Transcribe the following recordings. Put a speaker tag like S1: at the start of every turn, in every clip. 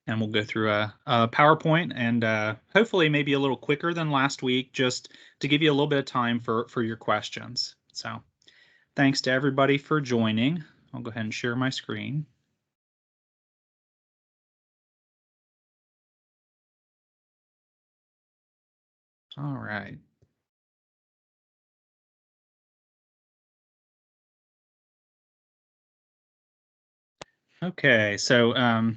S1: and we'll go through a PowerPoint and hopefully maybe a little quicker than last week, just to give you a little bit of time for your questions. So thanks to everybody for joining. I'll go ahead and share my screen. All right. Okay, so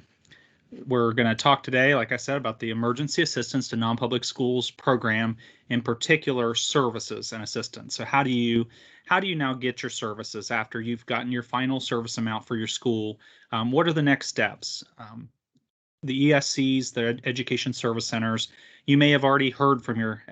S1: we're going to talk today, like I said, about the Emergency Assistance to Non-Public Schools program, in particular services and assistance. So how do you now get your services after you've gotten your final service amount for your school? What are the next steps? The ESCs, the Education Service Centers, you may have already heard from your,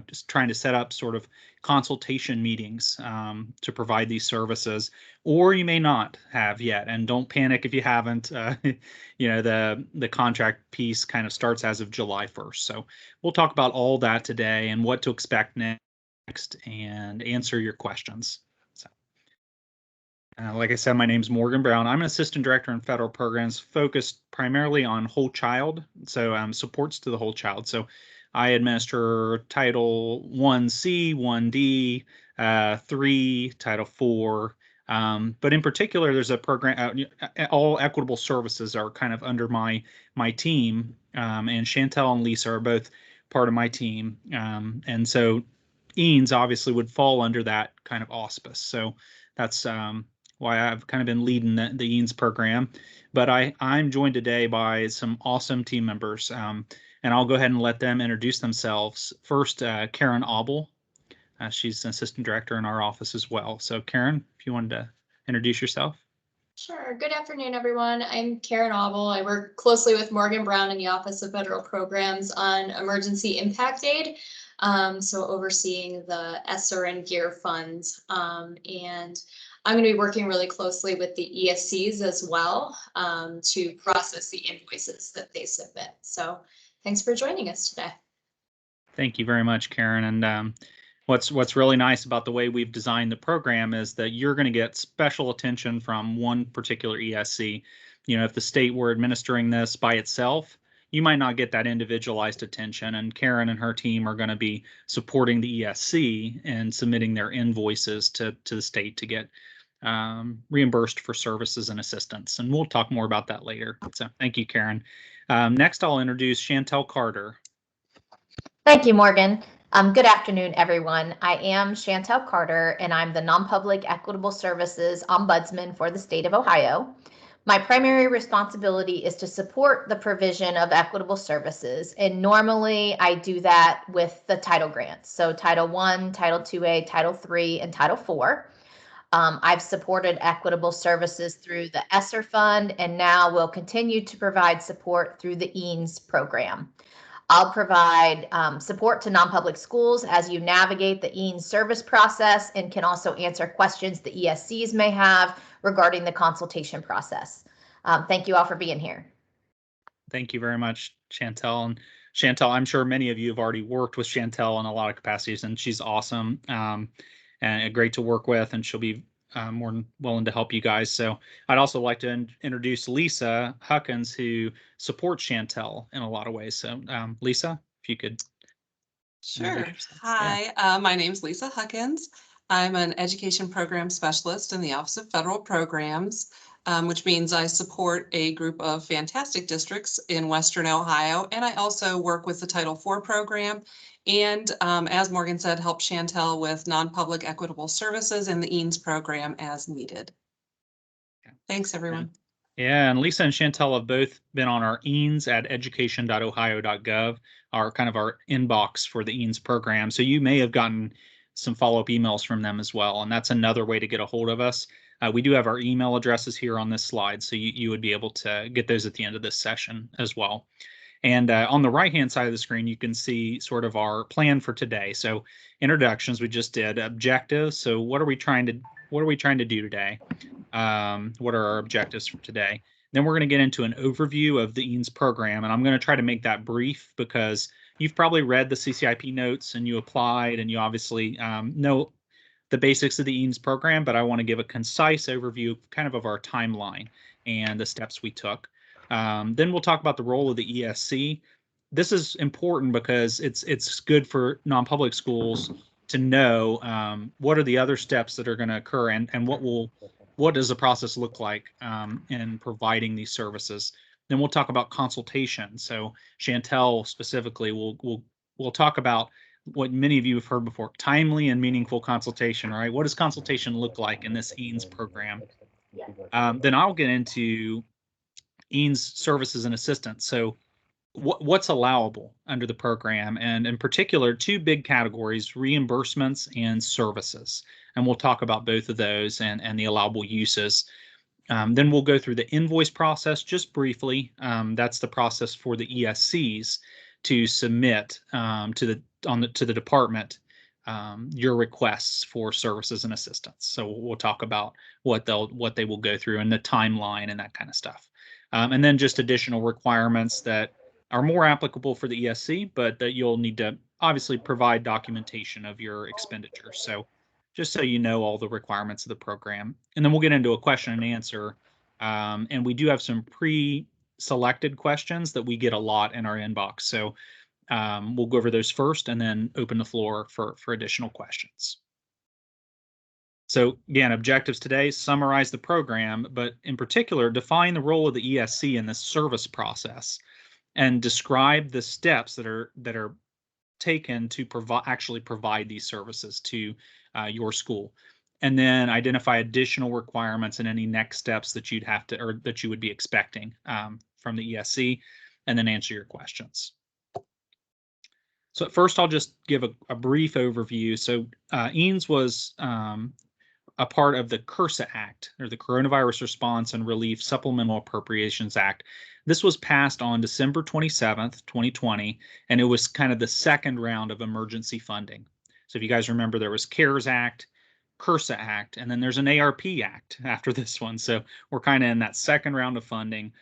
S1: just trying to set up sort of consultation meetings to provide these services, or you may not have yet. And don't panic if you haven't. The contract piece kind of starts as of July 1st. So we'll talk about all that today and what to expect next and answer your questions. Like I said, my name is Morgan Brown. I'm an assistant director in federal programs focused primarily on whole child, so supports to the whole child. So I administer Title 1C, 1D, 3, Title 4, but in particular, there's a program, all equitable services are kind of under my team, and Chantel and Lisa are both part of my team. And so EANS obviously would fall under that kind of auspice. So that's why I've kind of been leading the EANS program. But I'm joined today by some awesome team members, and I'll go ahead and let them introduce themselves. First, Karen Auble. She's an assistant director in our office as well. So Karen, if you wanted to introduce yourself.
S2: Sure. Good afternoon, everyone. I'm Karen Auble. I work closely with Morgan Brown in the Office of Federal Programs on Emergency Impact Aid, so overseeing the ESSER and GEAR funds. And I'm going to be working really closely with the ESCs as well to process the invoices that they submit. So thanks for joining us today.
S1: Thank you very much, Karen. And what's really nice about the way we've designed the program is that you're going to get special attention from one particular ESC. If the state were administering this by itself, you might not get that individualized attention. And Karen and her team are going to be supporting the ESC and submitting their invoices to the state to get reimbursed for services and assistance. And we'll talk more about that later. So thank you, Karen. Next, I'll introduce Chantel Carter.
S3: Thank you, Morgan. Good afternoon, everyone. I am Chantel Carter, and I'm the Nonpublic Equitable Services Ombudsman for the state of Ohio. My primary responsibility is to support the provision of equitable services, and normally I do that with the title grants. So Title I, Title IIA, Title III, and Title IV. I've supported equitable services through the ESSER fund, and now will continue to provide support through the EANS program. I'll provide support to non-public schools as you navigate the EANS service process, and can also answer questions the ESCs may have regarding the consultation process. Thank you all for being here.
S1: Thank you very much, Chantel. And Chantel, I'm sure many of you have already worked with Chantel in a lot of capacities, and she's awesome and great to work with, and she'll be more than willing to help you guys. So I'd also like to introduce Lisa Hutkins, who supports Chantel in a lot of ways. So Lisa, if you could.
S4: Sure. Hi, my name's Lisa Hutkins. I'm an education program specialist in the Office of Federal Programs, which means I support a group of fantastic districts in Western Ohio. And I also work with the Title IV program. And as Morgan said, help Chantel with non-public equitable services in the EANS program as needed. Thanks, everyone.
S1: Yeah, and Lisa and Chantel have both been on our EANS at education.ohio.gov, our inbox for the EANS program. So you may have gotten some follow-up emails from them as well. And that's another way to get a hold of us. We do have our email addresses here on this slide, so you would be able to get those at the end of this session as well. And on the right-hand side of the screen, you can see sort of our plan for today. So introductions, we just did. Objectives. So what are we trying to do today? What are our objectives for today? Then we're going to get into an overview of the EANS program, and I'm going to try to make that brief because you've probably read the CCIP notes and you applied, and you obviously know the basics of the EANS program, but I want to give a concise overview kind of our timeline and the steps we took. Then we'll talk about the role of the ESC. This is important because it's good for non-public schools to know what are the other steps that are going to occur and what does the process look like in providing these services. Then we'll talk about consultation. So Chantel specifically we'll talk about what many of you have heard before: timely and meaningful consultation. Right? What does consultation look like in this EANS program? Then I'll get into EANS services and assistance. So what's allowable under the program, and in particular, two big categories: reimbursements and services. And we'll talk about both of those and the allowable uses. Then we'll go through the invoice process just briefly. That's the process for the ESCs to submit to the department your requests for services and assistance. So we'll talk about what they will go through and the timeline and that kind of stuff. And then just additional requirements that are more applicable for the ESC, but that you'll need to obviously provide documentation of your expenditures. So just so you know all the requirements of the program. And then we'll get into a question and answer. And we do have some pre-selected questions that we get a lot in our inbox. So we'll go over those first and then open the floor for additional questions. So again, objectives today: summarize the program, but in particular, define the role of the ESC in the service process and describe the steps that are taken to actually provide these services to your school. And then identify additional requirements and any next steps that you'd have to, or that you would be expecting from the ESC, and then answer your questions. So at first, I'll just give a brief overview. So EANS was a part of the CRRSA Act, or the Coronavirus Response and Relief Supplemental Appropriations Act. This was passed on December 27th, 2020, and it was kind of the second round of emergency funding. So if you guys remember, there was CARES Act, CRRSA Act, and then there's an ARP Act after this one. So we're kind of in that second round of funding.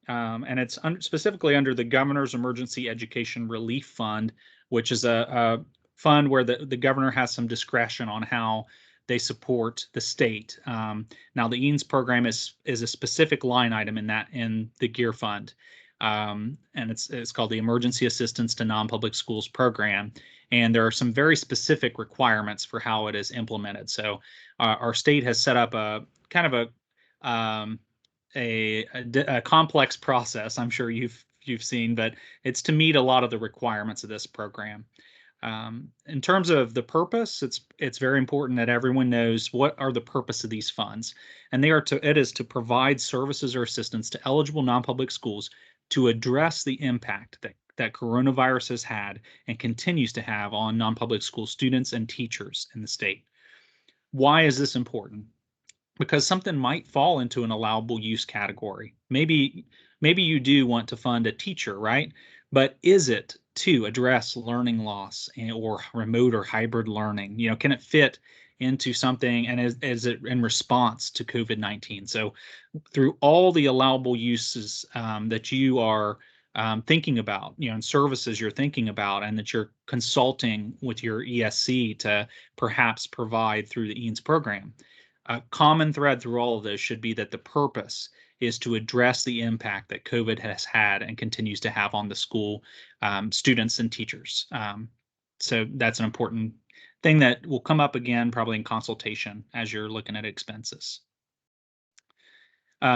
S1: And it's specifically under the Governor's Emergency Education Relief Fund, which is a fund where the governor has some discretion on how they support the state. Now, the EANS program is a specific line item in the GEAR fund, and it's called the Emergency Assistance to Non-Public Schools Program. And there are some very specific requirements for how it is implemented. So our state has set up a kind of a complex process. I'm sure you've seen, but it's to meet a lot of the requirements of this program. In terms of the purpose, it's very important that everyone knows what are the purpose of these funds, and it is to provide services or assistance to eligible non-public schools to address the impact that coronavirus has had and continues to have on non-public school students and teachers in the state. Why is this important? Because something might fall into an allowable use category. Maybe you do want to fund a teacher, right? But is it to address learning loss or remote or hybrid learning? Can it fit into something, and is it in response to COVID-19? So through all the allowable uses that you are thinking about, and services you're thinking about, and that you're consulting with your ESC to perhaps provide through the EANS program, a common thread through all of those should be that the purpose is to address the impact that COVID has had and continues to have on the school students and teachers. So that's an important thing that will come up again probably in consultation as you're looking at expenses.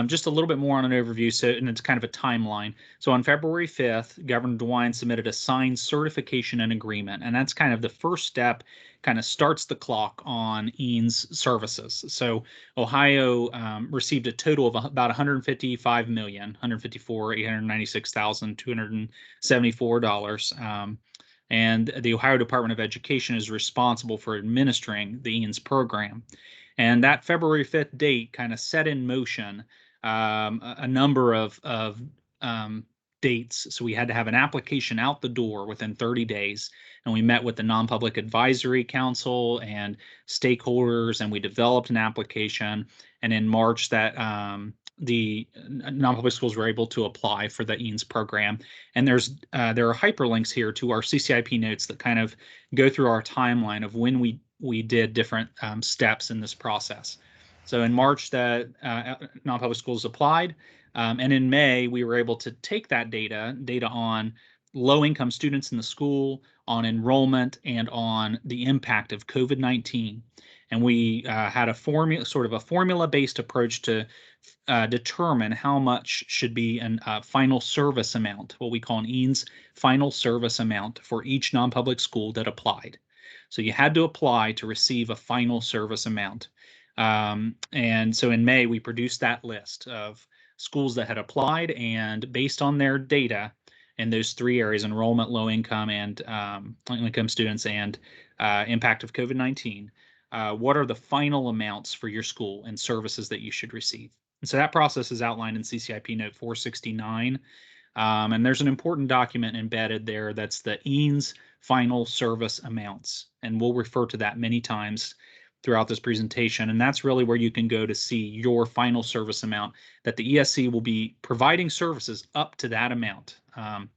S1: Just a little bit more on an overview, and it's kind of a timeline. So on February 5th, Governor DeWine submitted a signed certification and agreement, and that's kind of the first step, kind of starts the clock on EANS services. So Ohio received a total of about $154,896,274. And the Ohio Department of Education is responsible for administering the EANS program. And that February 5th date kind of set in motion a number of dates. So we had to have an application out the door within 30 days. And we met with the Non-Public Advisory Council and stakeholders, and we developed an application. And in March, that the non-public schools were able to apply for the EANS program. And there are hyperlinks here to our CCIP notes that kind of go through our timeline of when we did different steps in this process. So in March, the non-public schools applied. And in May, we were able to take that data on low-income students in the school, on enrollment, and on the impact of COVID-19. And we had a formula-based approach to determine how much should be a final service amount, what we call an EANS final service amount for each non-public school that applied. So you had to apply to receive a final service amount. And so in May, we produced that list of schools that had applied, and based on their data in those three areas, enrollment, low income, and income students, and impact of COVID-19, what are the final amounts for your school and services that you should receive? And so that process is outlined in CCIP Note 469. And there's an important document embedded there that's the EANS final service amounts. And we'll refer to that many times throughout this presentation. And that's really where you can go to see your final service amount, that the ESC will be providing services up to that amount. And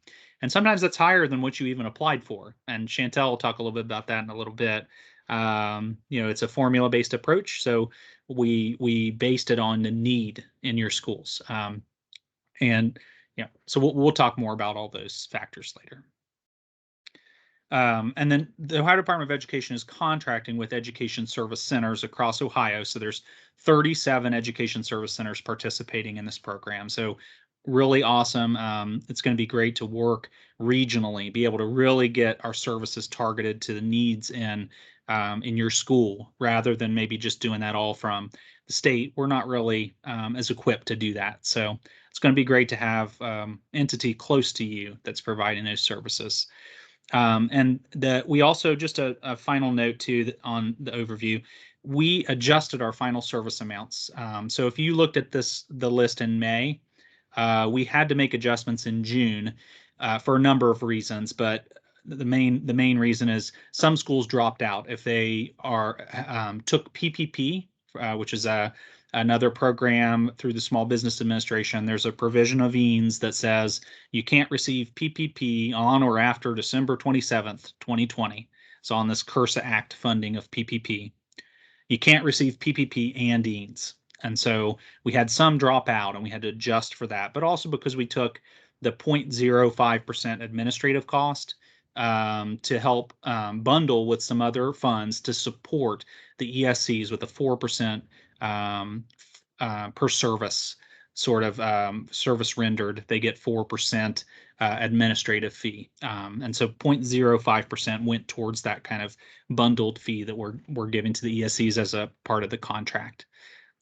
S1: sometimes that's higher than what you even applied for. And Chantel will talk a little bit about that in a little bit. It's a formula-based approach. So we based it on the need in your schools. So we'll talk more about all those factors later. And then the Ohio Department of Education is contracting with education service centers across Ohio. So there's 37 education service centers participating in this program. So really awesome. It's going to be great to work regionally, be able to really get our services targeted to the needs in your school, rather than maybe just doing that all from the state. We're not really as equipped to do that. So it's going to be great to have entity close to you that's providing those services. And we also, just a final note too on the overview, we adjusted our final service amounts. So if you looked at the list in May, we had to make adjustments in June for a number of reasons, but the main reason is some schools dropped out if they took PPP, which is another program through the Small Business Administration. There's a provision of EANS that says you can't receive PPP on or after December 27th, 2020. So on this CURSA Act funding of PPP, you can't receive PPP and EANS. And so we had some drop out, and we had to adjust for that, but also because we took the 0.05% administrative cost to help bundle with some other funds to support the ESCs with a 4% per service sort of service rendered. They get 4% administrative fee. And so 0.05% went towards that kind of bundled fee that we're giving to the ESCs as a part of the contract.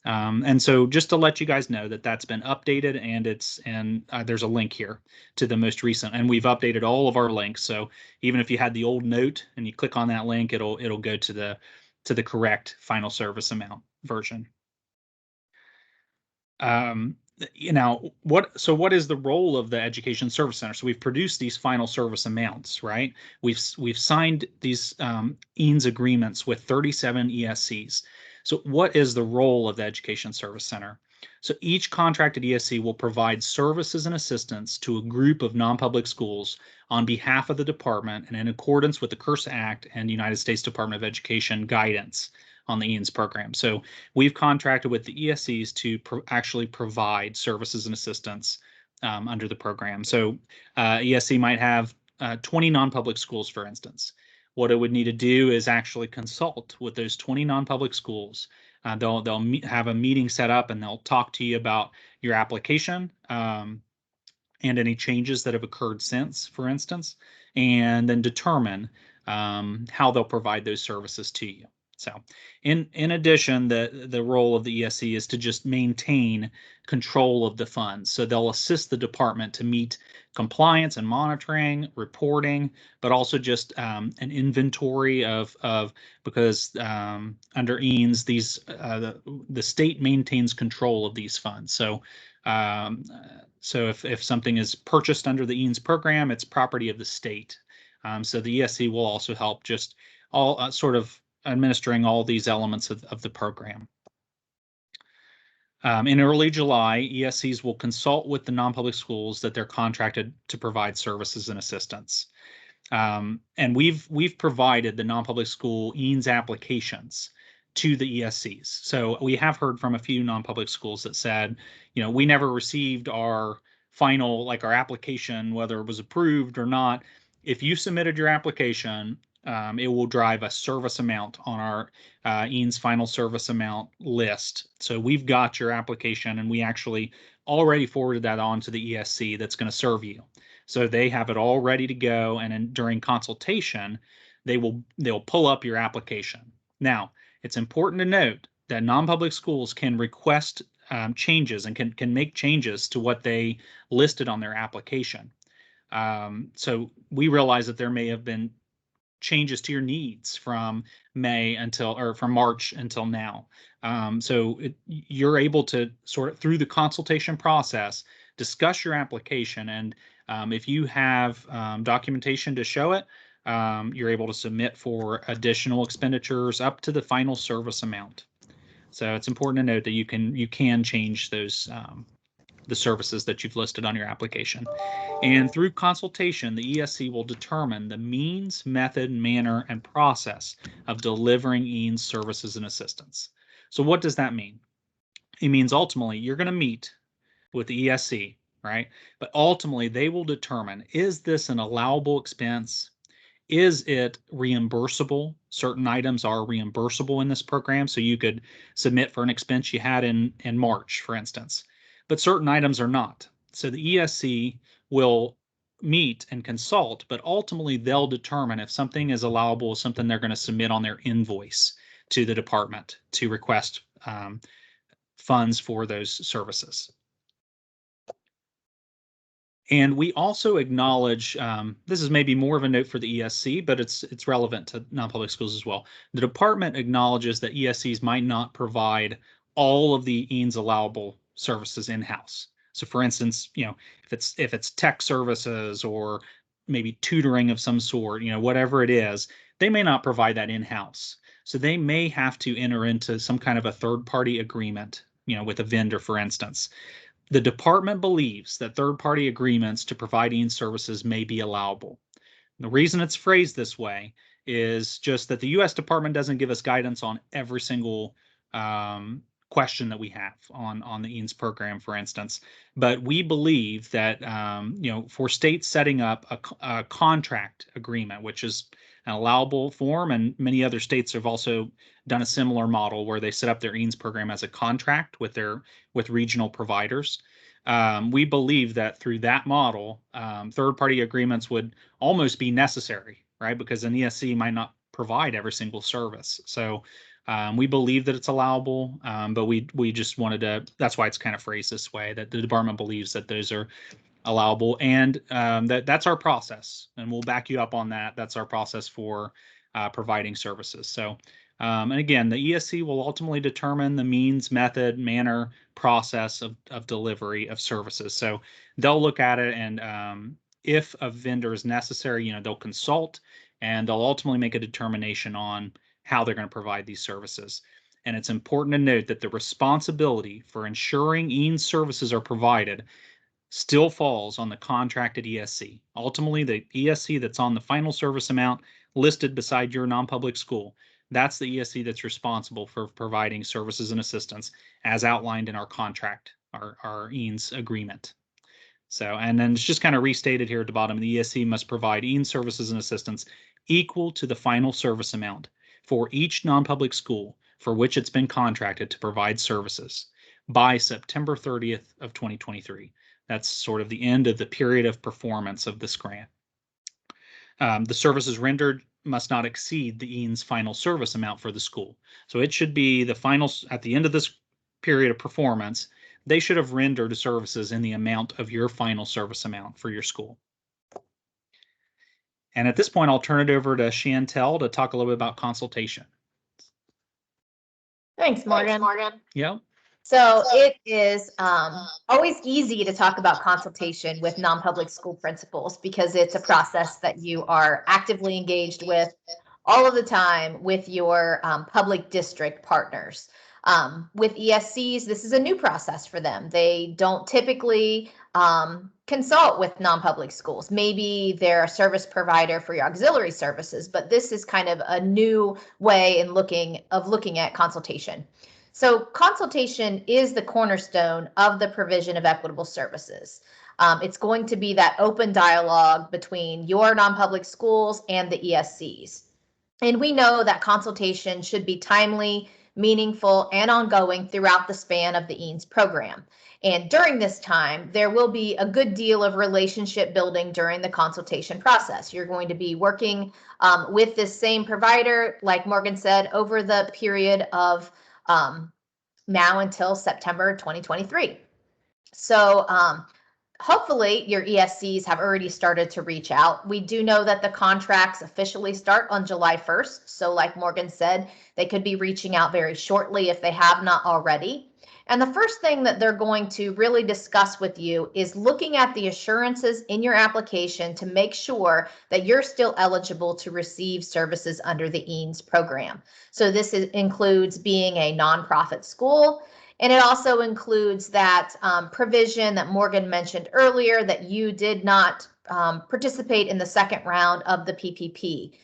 S1: And so just to let you guys know that that's been updated, and there's a link here to the most recent, and we've updated all of our links. So even if you had the old note and you click on that link, it'll go to the correct final service amount version. What is the role of the Education Service Center? So we've produced these final service amounts, right? We've signed these EANS agreements with 37 ESCs. So what is the role of the Education Service Center? So each contracted ESC will provide services and assistance to a group of non-public schools on behalf of the department and in accordance with the CURSA Act and United States Department of Education guidance on the EANS program. So we've contracted with the ESCs to actually provide services and assistance under the program. So ESC might have 20 non-public schools, for instance. What it would need to do is actually consult with those 20 non-public schools. They'll have a meeting set up, and they'll talk to you about your application and any changes that have occurred since, for instance, and then determine how they'll provide those services to you. So in addition, the role of the ESC is to just maintain control of the funds. So they'll assist the department to meet compliance and monitoring, reporting, but also just an inventory of because under EANS, the state maintains control of these funds. So if something is purchased under the EANS program, it's property of the state. So the ESC will also help just all sort of administering all these elements of the program. In early July, ESCs will consult with the non-public schools that they're contracted to provide services and assistance. And we've provided the non-public school EANS applications to the ESCs. So we have heard from a few non-public schools that said, we never received our final, like our application, whether it was approved or not. If you submitted your application, it will drive a service amount on our EANS final service amount list. So we've got your application, and we actually already forwarded that on to the ESC that's going to serve you. So they have it all ready to go, and during consultation, they'll pull up your application. Now, it's important to note that non-public schools can request changes and can make changes to what they listed on their application. So we realize that there may have been changes to your needs from from March until now. So you're able to sort of, through the consultation process, discuss your application, and if you have documentation to show it, you're able to submit for additional expenditures up to the final service amount. So it's important to note that you can change those the services that you've listed on your application. And through consultation, the ESC will determine the means, method, manner, and process of delivering EANS services and assistance. So what does that mean? It means ultimately you're going to meet with the ESC, right? But ultimately they will determine, is this an allowable expense? Is it reimbursable? Certain items are reimbursable in this program, so you could submit for an expense you had in March, for instance. But certain items are not. So the ESC will meet and consult, but ultimately they'll determine if something is allowable, something they're going to submit on their invoice to the department to request funds for those services. And we also acknowledge, this is maybe more of a note for the ESC, but it's relevant to non-public schools as well. The department acknowledges that ESCs might not provide all of the EANS allowable services in-house. So for instance, if it's tech services or maybe tutoring of some sort, whatever it is, they may not provide that in-house. So they may have to enter into some kind of a third-party agreement, with a vendor, for instance. The department believes that third-party agreements to provide EANS services may be allowable. The reason it's phrased this way is just that the U.S. Department doesn't give us guidance on every single question that we have on the EANS program, for instance. But we believe that for states setting up a contract agreement, which is an allowable form, and many other states have also done a similar model where they set up their EANS program as a contract with regional providers. We believe that through that model, third-party agreements would almost be necessary, right? Because an ESC might not provide every single service. So we believe that it's allowable, but we just wanted to, that's why it's kind of phrased this way, that the department believes that those are allowable, and that's our process, and we'll back you up on that. That's our process for providing services. So, and again, the ESC will ultimately determine the means, method, manner, process of delivery of services. So they'll look at it, and if a vendor is necessary, they'll consult, and they'll ultimately make a determination on how they're going to provide these services. And it's important to note that the responsibility for ensuring EANS services are provided still falls on the contracted ESC. Ultimately, the ESC that's on the final service amount listed beside your non-public school, that's the ESC that's responsible for providing services and assistance as outlined in our contract, our EANS agreement. So, and then it's just kind of restated here at the bottom, the ESC must provide EANS services and assistance equal to the final service amount for each non-public school for which it's been contracted to provide services by September 30th of 2023. That's sort of the end of the period of performance of this grant. The services rendered must not exceed the EANS final service amount for the school. So it should be the final, at the end of this period of performance, they should have rendered services in the amount of your final service amount for your school. And at this point, I'll turn it over to Chantel to talk a little bit about consultation.
S3: Thanks, Morgan.
S1: Yeah.
S3: So it is always easy to talk about consultation with non-public school principals because it's a process that you are actively engaged with all of the time with your public district partners. With ESCs, this is a new process for them. They don't typically consult with non-public schools. Maybe they're a service provider for your auxiliary services, but this is kind of a new way in looking at consultation. So consultation is the cornerstone of the provision of equitable services. It's going to be that open dialogue between your non-public schools and the ESCs. And we know that consultation should be timely, meaningful, and ongoing throughout the span of the EANS program. And during this time, there will be a good deal of relationship building during the consultation process. You're going to be working with this same provider, like Morgan said, over the period of now until September 2023. So hopefully your ESCs have already started to reach out. We do know that the contracts officially start on July 1st. So like Morgan said, they could be reaching out very shortly if they have not already. And the first thing that they're going to really discuss with you is looking at the assurances in your application to make sure that you're still eligible to receive services under the EANS program. So this includes being a nonprofit school, and it also includes that provision that Morgan mentioned earlier, that you did not participate in the second round of the PPP.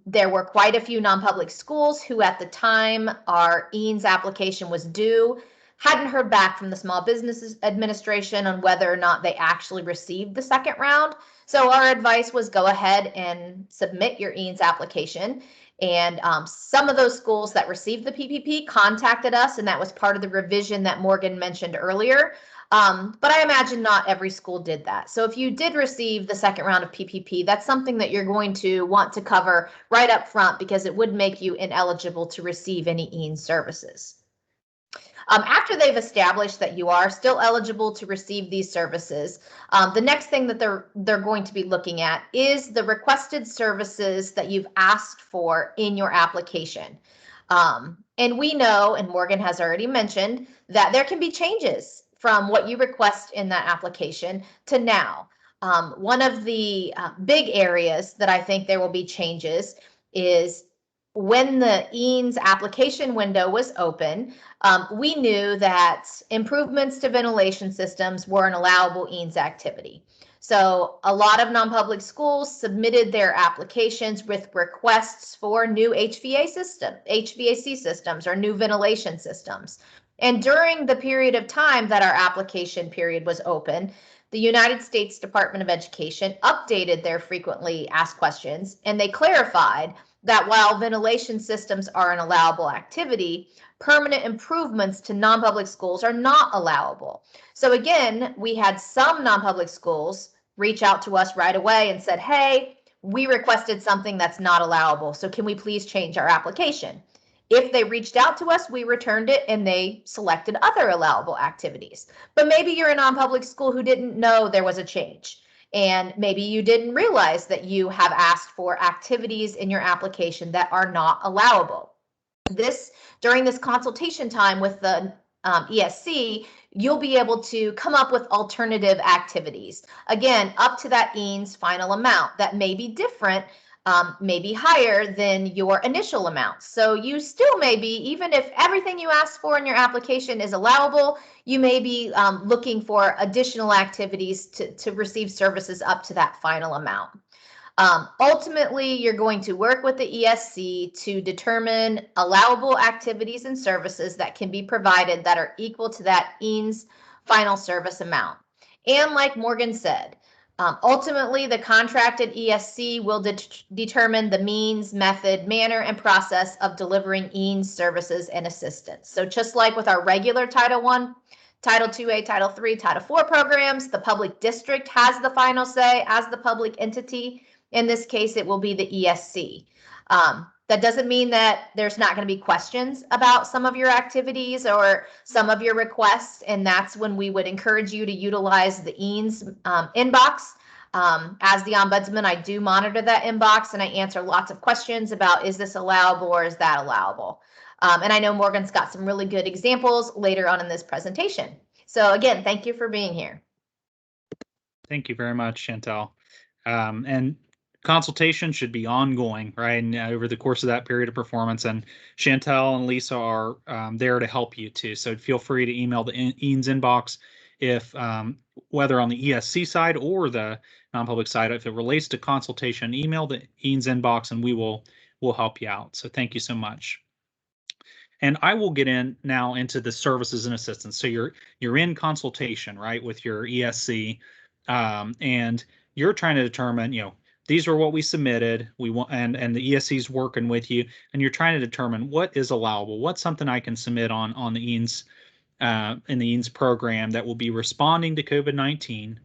S3: There were quite a few non-public schools who at the time our EANS application was due hadn't heard back from the Small Business Administration on whether or not they actually received the second round. So our advice was go ahead and submit your EANS application. And some of those schools that received the PPP contacted us, and that was part of the revision that Morgan mentioned earlier. But I imagine not every school did that. So if you did receive the second round of PPP, that's something that you're going to want to cover right up front, because it would make you ineligible to receive any EANS services. After they've established that you are still eligible to receive these services, the next thing that they're going to be looking at is the requested services that you've asked for in your application. And we know, and Morgan has already mentioned, that there can be changes from what you request in that application to now. One of the big areas that I think there will be changes is when the EANS application window was open, we knew that improvements to ventilation systems were an allowable EANS activity. So a lot of non-public schools submitted their applications with requests for new HVAC systems or new ventilation systems. And during the period of time that our application period was open, the United States Department of Education updated their frequently asked questions, and they clarified that while ventilation systems are an allowable activity, permanent improvements to non-public schools are not allowable. So again, we had some non-public schools reach out to us right away and said, hey, we requested something that's not allowable, so can we please change our application? If they reached out to us, we returned it and they selected other allowable activities. But maybe you're a non-public school who didn't know there was a change. And maybe you didn't realize that you have asked for activities in your application that are not allowable. During this consultation time with the ESC, you'll be able to come up with alternative activities. Again, up to that EANS final amount that may be different, may be higher than your initial amount. So you still may be, even if everything you asked for in your application is allowable, you may be looking for additional activities to receive services up to that final amount. Ultimately, you're going to work with the ESC to determine allowable activities and services that can be provided that are equal to that EANS final service amount. And like Morgan said, ultimately, the contracted ESC will determine the means, method, manner, and process of delivering EANS services and assistance. So just like with our regular Title I, Title IIA, Title III, Title IV programs, the public district has the final say as the public entity. In this case, it will be the ESC. That doesn't mean that there's not going to be questions about some of your activities or some of your requests, and that's when we would encourage you to utilize the EANS inbox. As the ombudsman, I do monitor that inbox and I answer lots of questions about, is this allowable or is that allowable? And I know Morgan's got some really good examples later on in this presentation. So again, thank you for being here.
S1: Thank you very much, Chantel. And consultation should be ongoing, right? And over the course of that period of performance, and Chantel and Lisa are there to help you too. So feel free to email the EANS inbox if whether on the ESC side or the non-public side, if it relates to consultation, email the EANS inbox and we'll help you out. So thank you so much. And I will get in now into the services and assistance. So you're in consultation, right, with your ESC, and you're trying to determine, these are what we submitted. We want, and the ESC's working with you, and you're trying to determine what is allowable, what's something I can submit on the EANS in the EANS program that will be responding to COVID-19,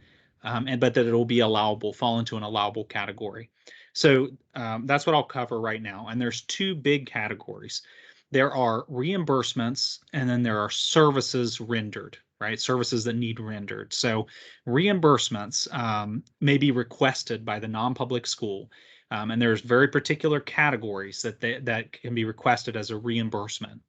S1: but that it'll be allowable, fall into an allowable category. So that's what I'll cover right now. And there's two big categories. There are reimbursements, and then there are services rendered, right? Services that need rendered. So reimbursements may be requested by the non-public school, and there's very particular categories that can be requested as a reimbursement.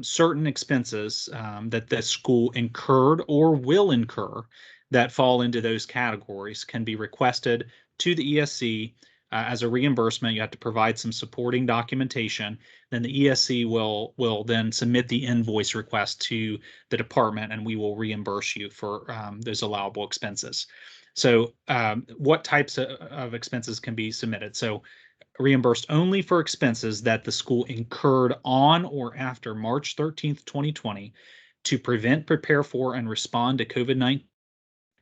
S1: Certain expenses that the school incurred or will incur that fall into those categories can be requested to the ESC as a reimbursement. You have to provide some supporting documentation. Then the ESC will then submit the invoice request to the department, and we will reimburse you for those allowable expenses. So what types of expenses can be submitted? So reimbursed only for expenses that the school incurred on or after March 13th, 2020 to prevent, prepare for, and respond to COVID-19,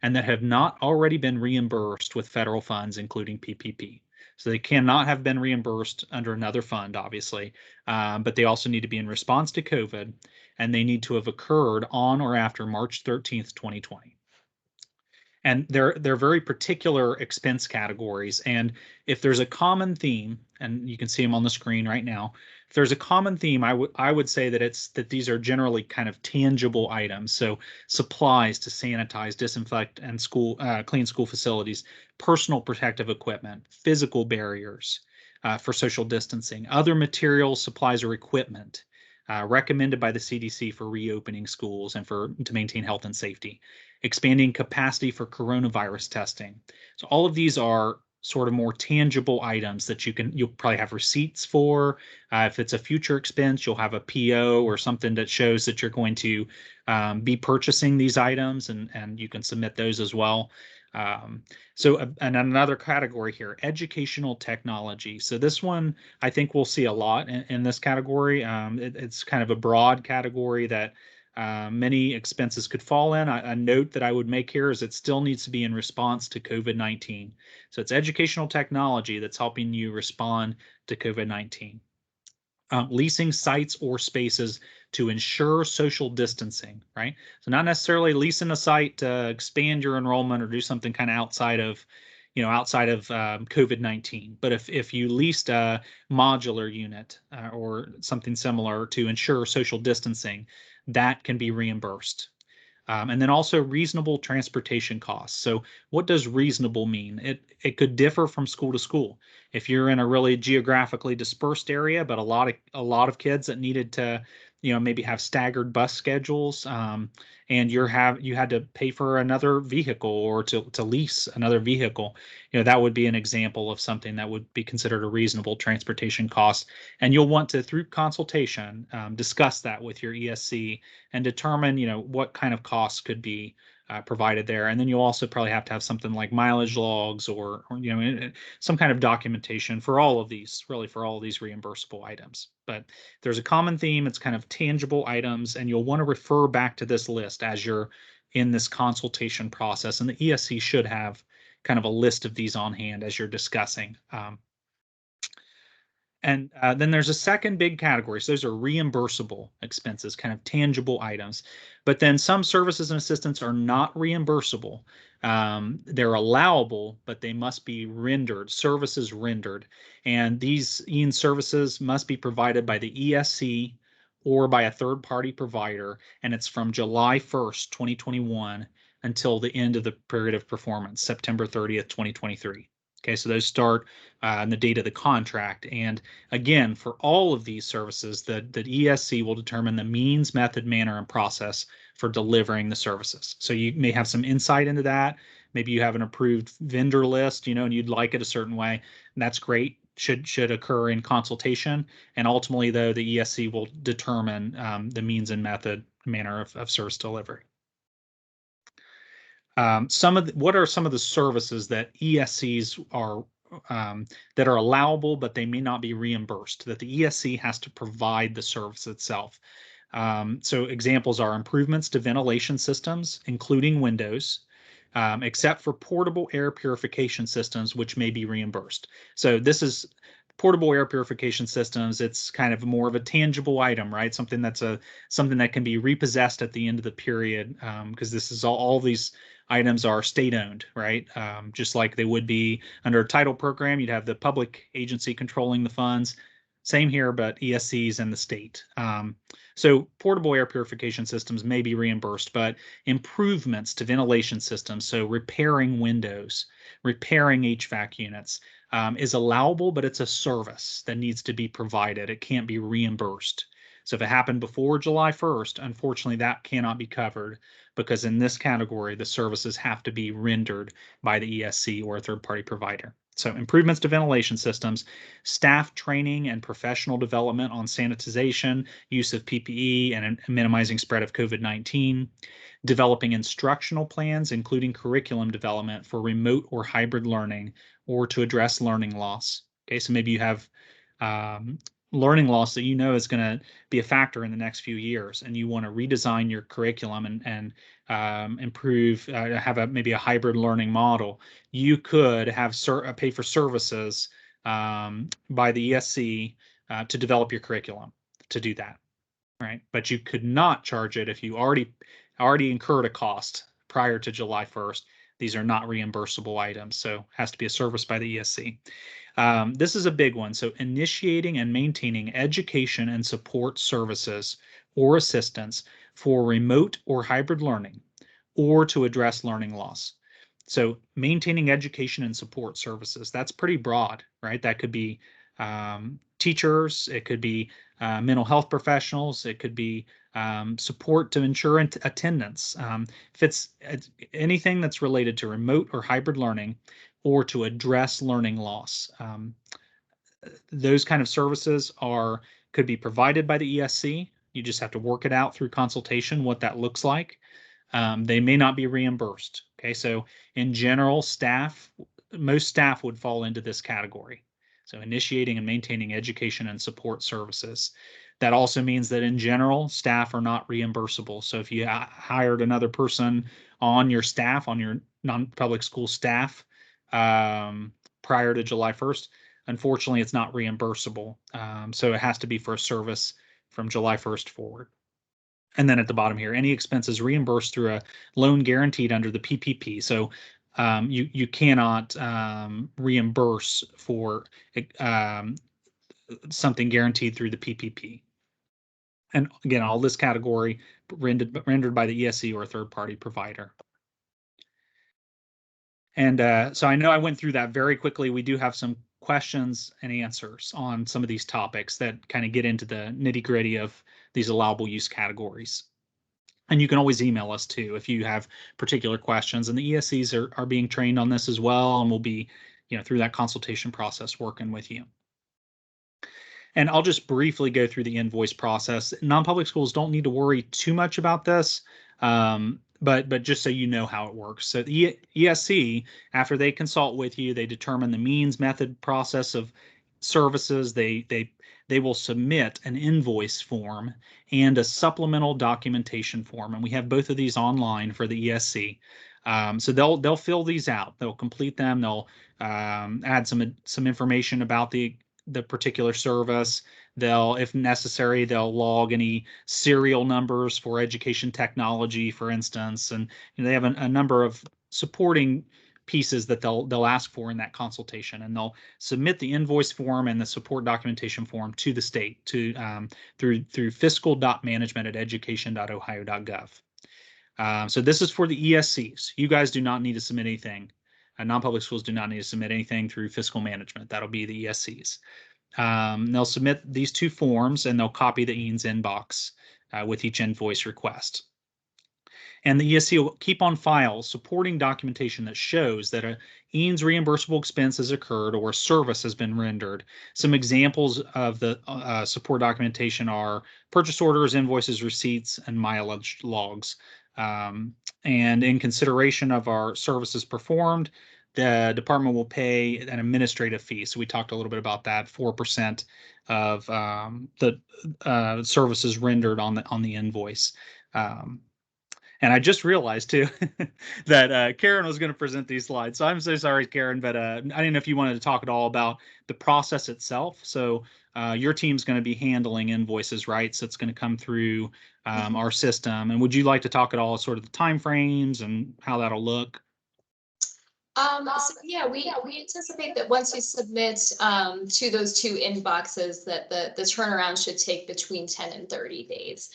S1: and that have not already been reimbursed with federal funds, including PPP. So they cannot have been reimbursed under another fund, obviously, but they also need to be in response to COVID, and they need to have occurred on or after March 13th, 2020. And they're very particular expense categories. And if there's a common theme, and you can see them on the screen right now, if there's a common theme, I would say that these are generally kind of tangible items. So supplies to sanitize, disinfect, and clean school facilities, personal protective equipment, physical barriers for social distancing, other materials, supplies, or equipment recommended by the CDC for reopening schools and to maintain health and safety, expanding capacity for coronavirus testing. So all of these are sort of more tangible items that you'll probably have receipts for. If it's a future expense, you'll have a PO or something that shows that you're going to be purchasing these items, and you can submit those as well. And another category here, educational technology. So this one, I think we'll see a lot in this category. It's kind of a broad category that many expenses could fall in. A note that I would make here is it still needs to be in response to COVID-19. So it's educational technology that's helping you respond to COVID-19. Leasing sites or spaces to ensure social distancing, right? So not necessarily leasing a site to expand your enrollment or do something kind of outside of COVID-19. But if you leased a modular unit or something similar to ensure social distancing, that can be reimbursed. And then also reasonable transportation costs. So what does reasonable mean? It could differ from school to school. If you're in a really geographically dispersed area, but a lot of kids that needed to, maybe have staggered bus schedules, and you had to pay for another vehicle or to lease another vehicle, that would be an example of something that would be considered a reasonable transportation cost. And you'll want to, through consultation, discuss that with your ESC and determine, what kind of costs could be provided there. And then you'll also probably have to have something like mileage logs or some kind of documentation for all of these, really for all of these reimbursable items. But there's a common theme. It's kind of tangible items, and you'll want to refer back to this list as you're in this consultation process. And the ESC should have kind of a list of these on hand as you're discussing. And then there's a second big category. So those are reimbursable expenses, kind of tangible items. But then some services and assistance are not reimbursable. They're allowable, but they must be rendered, services rendered. And these EANS services must be provided by the ESC or by a third-party provider. And it's from July 1st, 2021 until the end of the period of performance, September 30th, 2023. Okay, so those start on the date of the contract. And again, for all of these services, the ESC will determine the means, method, manner, and process for delivering the services. So you may have some insight into that, maybe you have an approved vendor list, and you'd like it a certain way. And that's great. Should occur in consultation. And ultimately, though, the ESC will determine the means and method, manner of service delivery. What are some of the services that ESCs are that are allowable, but they may not be reimbursed, that the ESC has to provide the service itself? So examples are improvements to ventilation systems, including windows, except for portable air purification systems, which may be reimbursed. So this is portable air purification systems. It's kind of more of a tangible item, right? Something that can be repossessed at the end of the period, because this is all these items are state-owned, right? Just like they would be under a title program, you'd have the public agency controlling the funds. Same here, but ESCs and the state. So portable air purification systems may be reimbursed, but improvements to ventilation systems, so repairing windows, repairing HVAC units, is allowable, but it's a service that needs to be provided. It can't be reimbursed. So if it happened before July 1st, unfortunately, that cannot be covered, because in this category, the services have to be rendered by the ESC or a third-party provider. So improvements to ventilation systems, staff training and professional development on sanitization, use of PPE, and minimizing spread of COVID-19, developing instructional plans, including curriculum development for remote or hybrid learning or to address learning loss. Okay, so maybe you have learning loss that is going to be a factor in the next few years, and you want to redesign your curriculum and improve, have maybe a hybrid learning model. You could have pay for services by the ESC to develop your curriculum to do that, right? But you could not charge it if you already incurred a cost prior to July 1st. These are not reimbursable items, so it has to be a service by the ESC. This is a big one. So initiating and maintaining education and support services or assistance for remote or hybrid learning or to address learning loss. So maintaining education and support services, that's pretty broad, right? That could be teachers, it could be mental health professionals, it could be support to ensure attendance. If it's anything that's related to remote or hybrid learning or to address learning loss, those kind of services could be provided by the ESC. You just have to work it out through consultation, what that looks like. They may not be reimbursed. Okay, so in general, most staff would fall into this category. So initiating and maintaining education and support services. That also means that in general, staff are not reimbursable. So if you hired another person on your staff, on your non-public school staff prior to July 1st, unfortunately, it's not reimbursable. So it has to be for a service from July 1st forward. And then at the bottom here, any expenses reimbursed through a loan guaranteed under the PPP. So you cannot reimburse for something guaranteed through the PPP. And again, all this category rendered by the ESC or a third-party provider. And so I know I went through that very quickly. We do have some questions and answers on some of these topics that kind of get into the nitty-gritty of these allowable use categories. And you can always email us too if you have particular questions. And the ESCs are being trained on this as well, and we'll be, through that consultation process working with you. And I'll just briefly go through the invoice process. Non-public schools don't need to worry too much about this, but just so you know how it works. So the ESC, after they consult with you, they determine the means, method, process of services. They will submit an invoice form and a supplemental documentation form, and we have both of these online for the ESC. So they'll fill these out. They'll complete them. They'll add some information about the particular service. If necessary, they'll log any serial numbers for education technology, for instance, and they have a number of supporting pieces that they'll ask for in that consultation, and they'll submit the invoice form and the support documentation form to the state through fiscal.management@education.ohio.gov. So this is for the ESCs. You guys do not need to submit anything. Non-public schools do not need to submit anything through fiscal management. That'll be the ESCs. They'll submit these two forms and they'll copy the EANS inbox with each invoice request. And the ESC will keep on file supporting documentation that shows that a EANS reimbursable expense has occurred or a service has been rendered. Some examples of the support documentation are purchase orders, invoices, receipts, and mileage logs. And in consideration of our services performed, the department will pay an administrative fee. So we talked a little bit about that, 4% of the services rendered on the invoice. And I just realized too that Karen was going to present these slides. So I'm so sorry, Karen, but I didn't know if you wanted to talk at all about the process itself. So your team's going to be handling invoices, right? So it's going to come through our system. And would you like to talk at all sort of the timeframes and how that'll look?
S2: So yeah, we anticipate that once you submit to those two inboxes, that the turnaround should take between 10 and 30 days.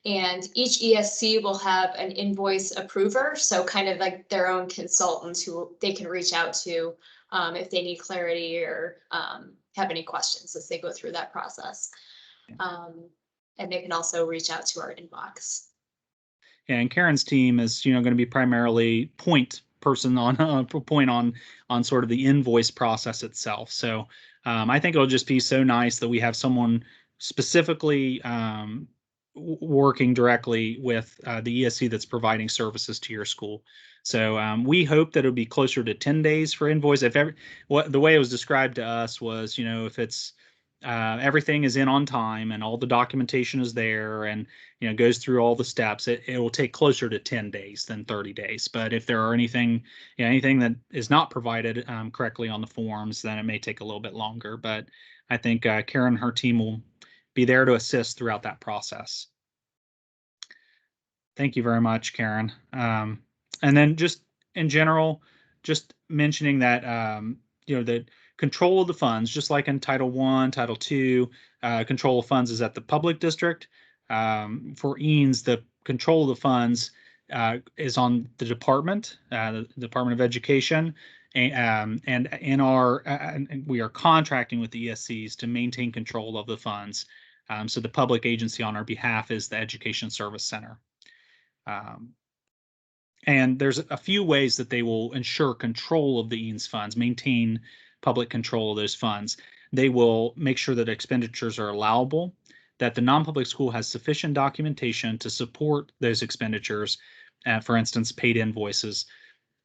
S2: And each ESC will have an invoice approver, so kind of like their own consultants who they can reach out to if they need clarity or have any questions as they go through that process. And they can also reach out to our inbox.
S1: And Karen's team is, going to be primarily point person on sort of the invoice process itself. So I think it'll just be so nice that we have someone specifically working directly with the ESC that's providing services to your school. So we hope that it'll be closer to 10 days for invoice. The way it was described to us was, if it's everything is in on time and all the documentation is there and goes through all the steps, it will take closer to 10 days than 30 days. But if there are anything that is not provided correctly on the forms, then it may take a little bit longer. But I think Karen and her team will be there to assist throughout that process. Thank you very much, Karen. And then just in general, just mentioning that that control of the funds, just like in Title I, Title II, control of funds is at the public district. For EANS, the control of the funds is on the department, the Department of Education, and we are contracting with the ESCs to maintain control of the funds. So the public agency on our behalf is the Education Service Center. And there's a few ways that they will ensure control of the EANS funds, maintain public control of those funds. They will make sure that expenditures are allowable, that the non-public school has sufficient documentation to support those expenditures, for instance, paid invoices,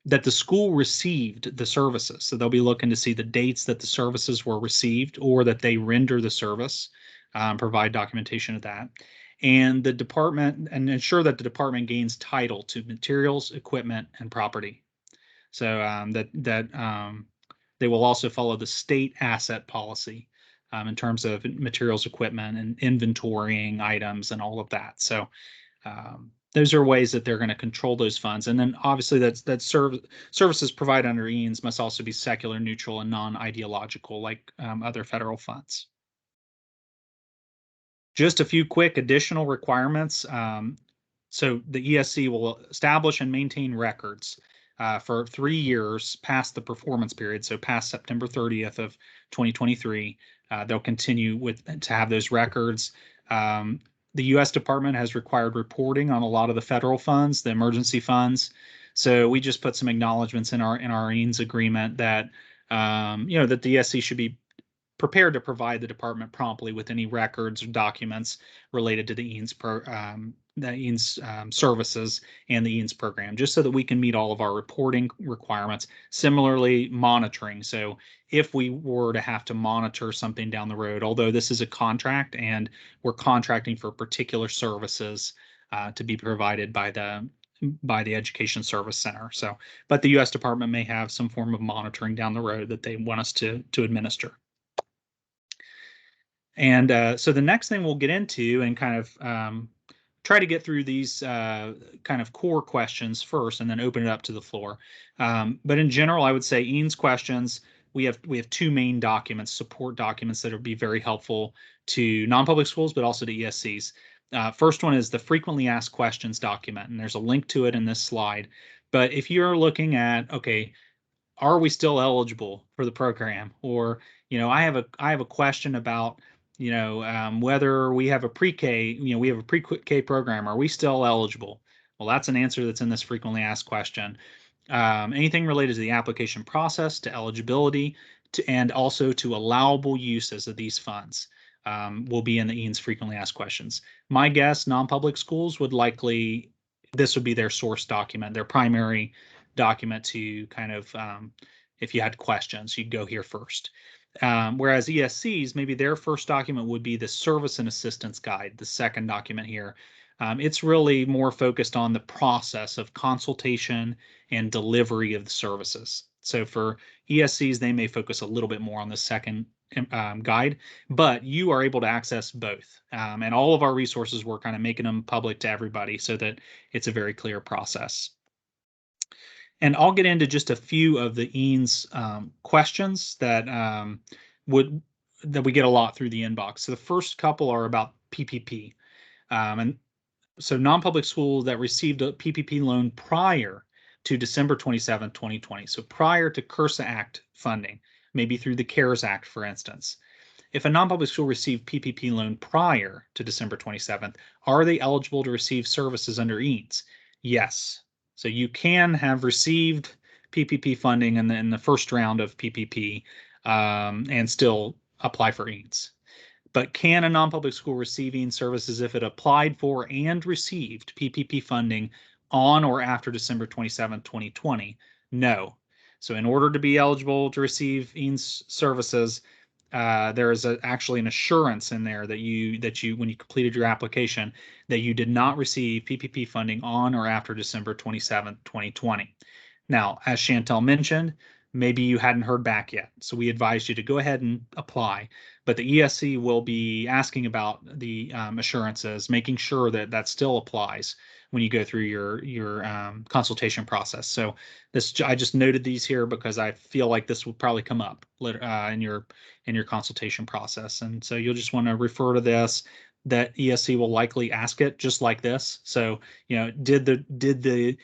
S1: that the school received the services. So they'll be looking to see the dates that the services were received or that they render the service, provide documentation of that. And the department, and ensure that the department gains title to materials, equipment, and property. So they will also follow the state asset policy in terms of materials, equipment, and inventorying items and all of that. So those are ways that they're going to control those funds. And then obviously services provided under EANS must also be secular, neutral, and non-ideological like other federal funds. Just a few quick additional requirements. So the ESC will establish and maintain records for 3 years past the performance period. So past September 30th of 2023, they'll continue to have those records. The U.S. Department has required reporting on a lot of the federal funds, the emergency funds. So we just put some acknowledgments in our EANS agreement that that the ESC should be prepared to provide the department promptly with any records or documents related to the EANS services and the EANS program, just so that we can meet all of our reporting requirements. Similarly, monitoring. So if we were to have to monitor something down the road, although this is a contract and we're contracting for particular services to be provided by the Education Service Center. So, but the U.S. Department may have some form of monitoring down the road that they want us to administer. And so the next thing we'll get into and kind of try to get through these kind of core questions first and then open it up to the floor. But in general, I would say EANS questions, we have two main documents, support documents that will be very helpful to non-public schools, but also to ESCs. First one is the frequently asked questions document, and there's a link to it in this slide. But if you're looking at, okay, are we still eligible for the program? Or, I have a question about whether we have a pre-K, we have a pre-K program, are we still eligible? Well, that's an answer that's in this frequently asked question. Anything related to the application process, to eligibility, and also to allowable uses of these funds will be in the EANS frequently asked questions. My guess, non-public schools would likely, this would be their source document, their primary document to kind of, if you had questions, you'd go here first. Whereas ESCs, maybe their first document would be the Service and Assistance Guide, the second document here. It's really more focused on the process of consultation and delivery of the services. So for ESCs, they may focus a little bit more on the second guide, but you are able to access both. And all of our resources, we're kind of making them public to everybody so that it's a very clear process. And I'll get into just a few of the EANS questions that we get a lot through the inbox. So the first couple are about PPP. And so non-public schools that received a PPP loan prior to December 27, 2020. So prior to CURSA Act funding, maybe through the CARES Act, for instance. If a non-public school received PPP loan prior to December 27th, are they eligible to receive services under EANS? Yes. So you can have received PPP funding in the first round of PPP and still apply for EANS. But can a non-public school receive EANS services if it applied for and received PPP funding on or after December 27, 2020? No. So in order to be eligible to receive EANS services, there is actually an assurance in there that you when you completed your application that you did not receive PPP funding on or after December 27, 2020. Now, as Chantel mentioned, maybe you hadn't heard back yet, so we advised you to go ahead and apply. But the ESC will be asking about the assurances, making sure that that still applies when you go through your consultation process. So I just noted these here because I feel like this will probably come up in your consultation process, and so you'll just want to refer to this. That ESC will likely ask it just like this. So did the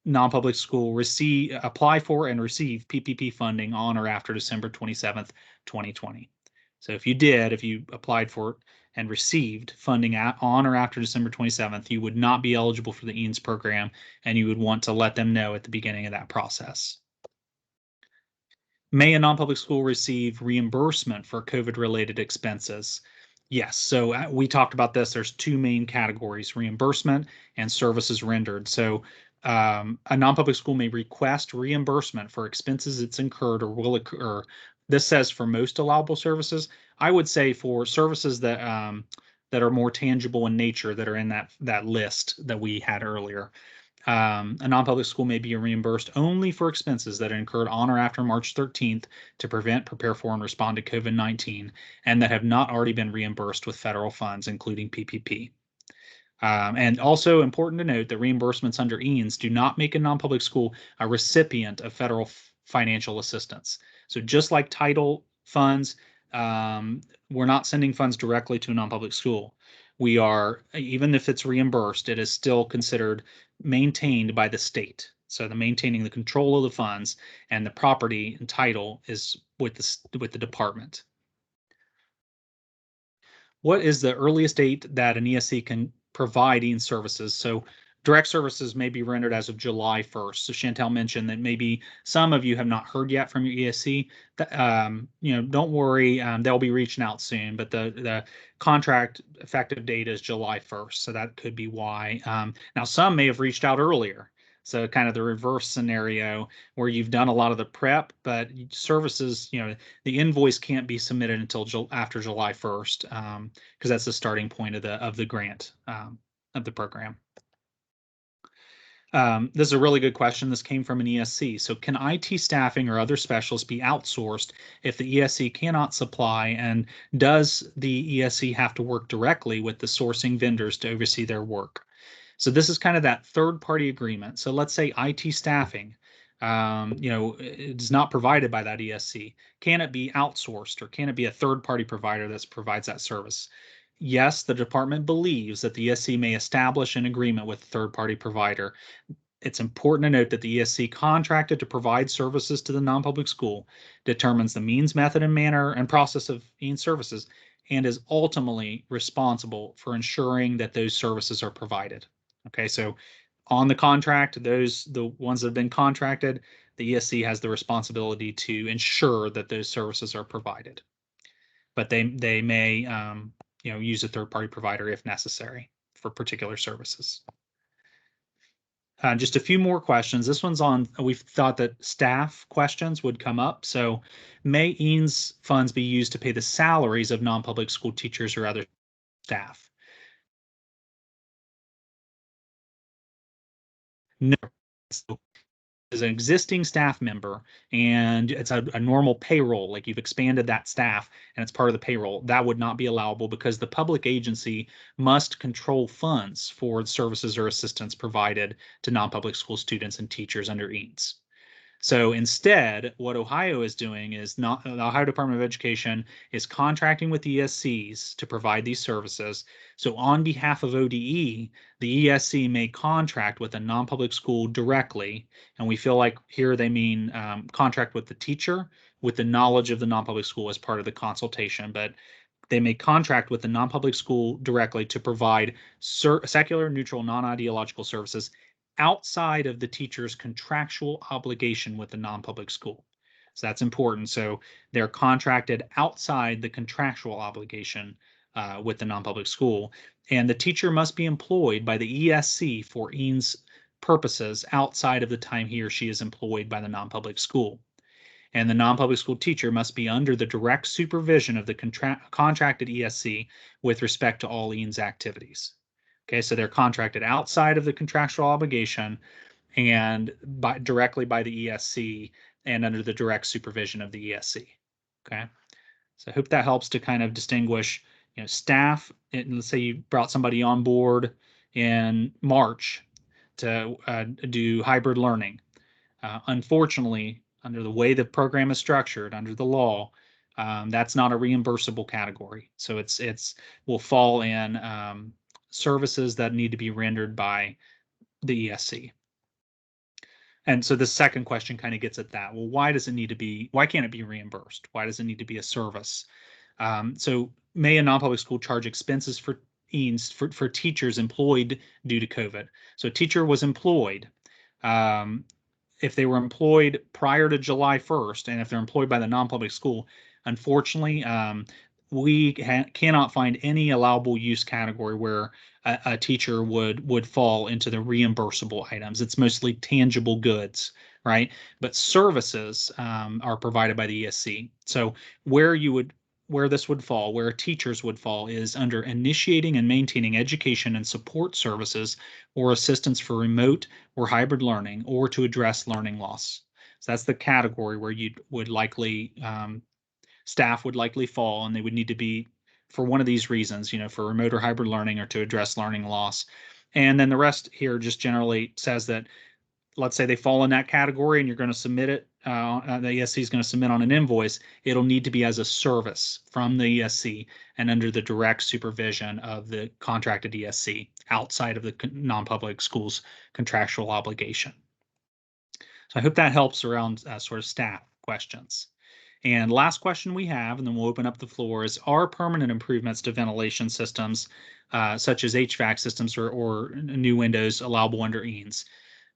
S1: non-public school apply for and receive PPP funding on or after December 27th, 2020. So if you applied for and received funding on or after December 27th, you would not be eligible for the EANS program, and you would want to let them know at the beginning of that process. May a non-public school receive reimbursement for COVID-related expenses? Yes, so we talked about this. There's two main categories, reimbursement and services rendered. So a non-public school may request reimbursement for expenses it's incurred or will occur. This says for most allowable services. I would say for services that are more tangible in nature, that are in that list that we had earlier. A non-public school may be reimbursed only for expenses that are incurred on or after March 13th to prevent, prepare for, and respond to COVID-19, and that have not already been reimbursed with federal funds, including PPP. And also important to note that reimbursements under EANS do not make a non-public school a recipient of federal financial assistance. So just like title funds, we're not sending funds directly to a non-public school. We are, even if it's reimbursed, it is still considered maintained by the state. So maintaining the control of the funds, and the property and title is with the department. What is the earliest date that an ESC can provide EANS services? So direct services may be rendered as of July 1st. So Chantel mentioned that maybe some of you have not heard yet from your ESC. Don't worry, they'll be reaching out soon, but the contract effective date is July 1st. So that could be why. Now, some may have reached out earlier. So kind of the reverse scenario where you've done a lot of the prep, but services, the invoice can't be submitted until after July 1st, because that's the starting point of the grant of the program. This is a really good question. This came from an ESC. So can IT staffing or other specialists be outsourced if the ESC cannot supply? And does the ESC have to work directly with the sourcing vendors to oversee their work? So this is kind of that third-party agreement. So let's say IT staffing, it's not provided by that ESC. Can it be outsourced, or can it be a third-party provider that provides that service? Yes, the department believes that the ESC may establish an agreement with a third-party provider. It's important to note that the ESC contracted to provide services to the non-public school, determines the means, method, and manner and process of EANS services, and is ultimately responsible for ensuring that those services are provided. Okay, so on the contract, the ones that have been contracted, the ESC has the responsibility to ensure that those services are provided. But they may use a third-party provider if necessary for particular services. Just a few more questions. This one's on, we thought that staff questions would come up. So may EANS funds be used to pay the salaries of non-public school teachers or other staff? No. So as an existing staff member and it's a normal payroll, like you've expanded that staff and it's part of the payroll, that would not be allowable because the public agency must control funds for services or assistance provided to non-public school students and teachers under EANS. So instead, what Ohio is doing is the Ohio Department of Education is contracting with the ESCs to provide these services. So on behalf of ODE, the ESC may contract with a non-public school directly. And we feel like here they mean contract with the teacher with the knowledge of the non-public school as part of the consultation. But they may contract with the non-public school directly to provide secular, neutral, non-ideological services outside of the teacher's contractual obligation with the non-public school. So that's important. So they're contracted outside the contractual obligation with the non-public school. And the teacher must be employed by the ESC for EANS purposes outside of the time he or she is employed by the non-public school. And the non-public school teacher must be under the direct supervision of the contracted ESC with respect to all EANS activities. Okay, so they're contracted outside of the contractual obligation and directly by the ESC and under the direct supervision of the ESC. Okay, so I hope that helps to kind of distinguish, staff. Let's say you brought somebody on board in March to do hybrid learning. Unfortunately, under the way the program is structured, under the law, that's not a reimbursable category. So it's will fall in services that need to be rendered by the ESC. And so the second question kind of gets at that. Well, why can't it be reimbursed? Why does it need to be a service? So may a non-public school charge expenses for EANS for teachers employed due to COVID? So a teacher was employed. If they were employed prior to July 1st, and if they're employed by the non-public school, unfortunately, we cannot find any allowable use category where a teacher would fall into the reimbursable items. It's mostly tangible goods, right? But services are provided by the ESC. So where teachers would fall is under initiating and maintaining education and support services or assistance for remote or hybrid learning or to address learning loss. So that's the category where staff would likely fall, and they would need to be for one of these reasons, for remote or hybrid learning or to address learning loss. And then the rest here just generally says that, let's say they fall in that category and you're going to submit it, the ESC is going to submit on an invoice, it'll need to be as a service from the ESC and under the direct supervision of the contracted ESC outside of the non-public school's contractual obligation. So I hope that helps around sort of staff questions. And last question we have, and then we'll open up the floor, is are permanent improvements to ventilation systems, such as HVAC systems or new windows, allowable under EANS?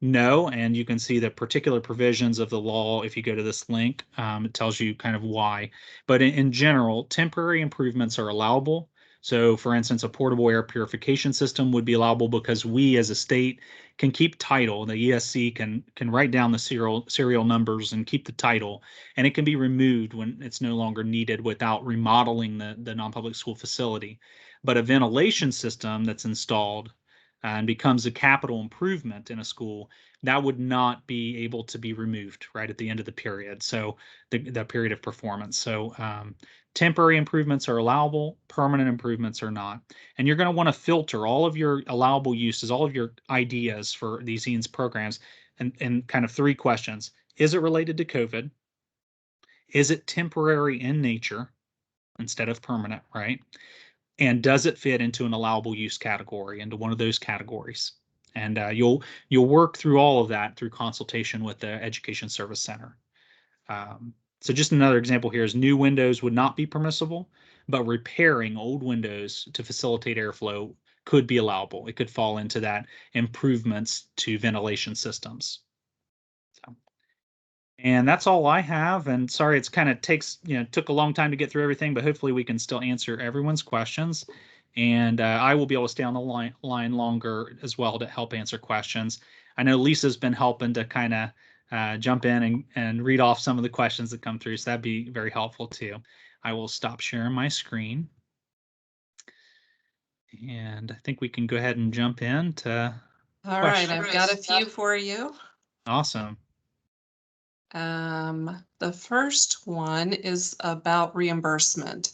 S1: No, and you can see the particular provisions of the law if you go to this link. It tells you kind of why. But in general, temporary improvements are allowable. So for instance, a portable air purification system would be allowable because we as a state can keep title. The ESC can write down the serial numbers and keep the title, and it can be removed when it's no longer needed without remodeling the non-public school facility. But a ventilation system that's installed and becomes a capital improvement in a school, that would not be able to be removed right at the end of the period. So the period of performance. So temporary improvements are allowable, permanent improvements are not. And you're going to want to filter all of your allowable uses, all of your ideas for these EANS programs, and kind of three questions. Is it related to COVID? Is it temporary in nature instead of permanent, right? And does it fit into an allowable use category, into one of those categories? And you'll work through all of that through consultation with the Education Service Center. So just another example here is new windows would not be permissible, but repairing old windows to facilitate airflow could be allowable. It could fall into that improvements to ventilation systems. So, and that's all I have. And sorry, it's kind of took a long time to get through everything, but hopefully we can still answer everyone's questions. And I will be able to stay on the line longer as well to help answer questions. I know Lisa's been helping to kind of jump in and read off some of the questions that come through. So that'd be very helpful too. I will stop sharing my screen. And I think we can go ahead and jump into
S4: All right, I've got a few for you.
S1: Awesome.
S4: The first one is about reimbursement.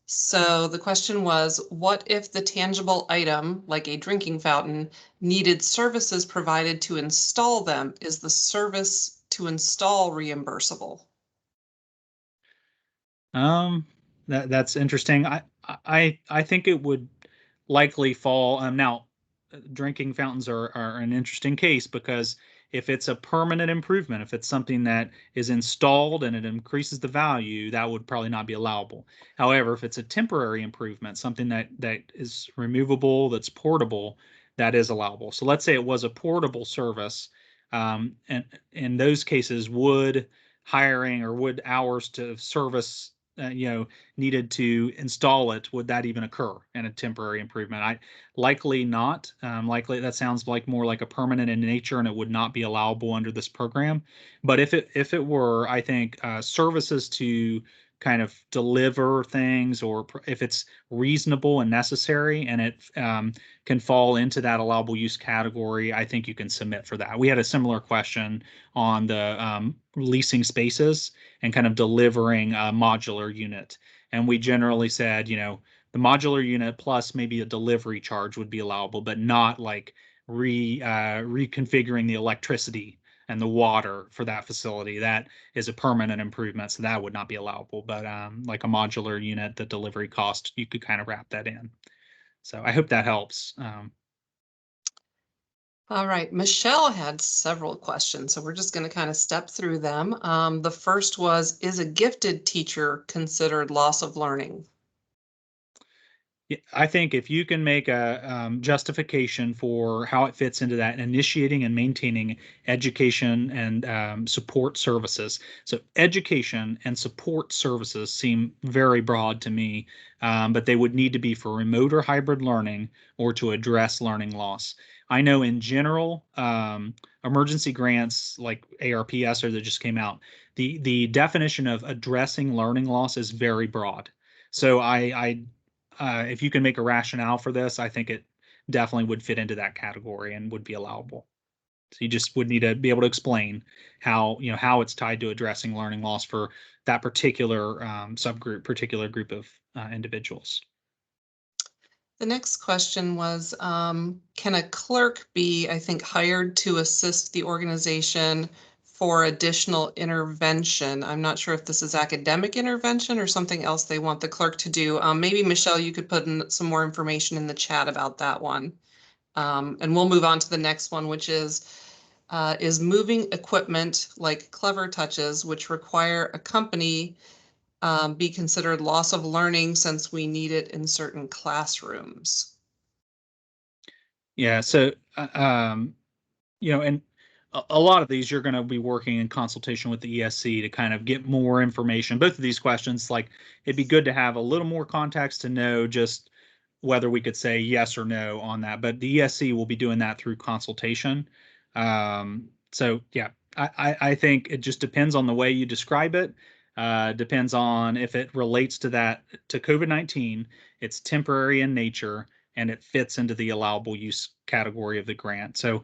S4: So the question was, what if the tangible item, like a drinking fountain, needed services provided to install them? Is the service to install reimbursable?
S1: That's interesting. I think it would likely fall. Now, drinking fountains are an interesting case because if it's a permanent improvement, if it's something that is installed and it increases the value, that would probably not be allowable. However, if it's a temporary improvement, something that is removable, that's portable, that is allowable. So let's say it was a portable service, and in those cases, would hiring or would hours to service needed to install it, would that even occur in a temporary improvement? Likely not. Likely that sounds like more like a permanent in nature, and it would not be allowable under this program. But if it were, I think services to kind of deliver things, or if it's reasonable and necessary, and it can fall into that allowable use category, I think you can submit for that. We had a similar question on the leasing spaces and kind of delivering a modular unit. And we generally said, the modular unit plus maybe a delivery charge would be allowable, but not like reconfiguring the electricity and the water for that facility. That is a permanent improvement, so that would not be allowable. But like a modular unit, the delivery cost, you could kind of wrap that in. So I hope that helps.
S4: All right, Michelle had several questions, so we're just going to kind of step through them. The first was, is a gifted teacher considered loss of learning?
S1: I think if you can make a justification for how it fits into that initiating and maintaining education and support services. So education and support services seem very broad to me, but they would need to be for remote or hybrid learning or to address learning loss. I know in general, emergency grants like ARPS or that just came out, the definition of addressing learning loss is very broad. So if you can make a rationale for this, I think it definitely would fit into that category and would be allowable. So you just would need to be able to explain how it's tied to addressing learning loss for that particular particular group of individuals.
S4: The next question was, can a clerk be, I think, hired to assist the organization for additional intervention? I'm not sure if this is academic intervention or something else they want the clerk to do. Maybe Michelle, you could put in some more information in the chat about that one. And we'll move on to the next one, which is moving equipment like Clever Touches, which require a company, be considered loss of learning since we need it in certain classrooms?
S1: Yeah, so and a lot of these you're going to be working in consultation with the ESC to kind of get more information. Both of these questions, like it'd be good to have a little more context to know just whether we could say yes or no on that. But the ESC will be doing that through consultation. So yeah, I think it just depends on the way you describe it. Depends on if it relates to COVID-19, it's temporary in nature, and it fits into the allowable use category of the grant. So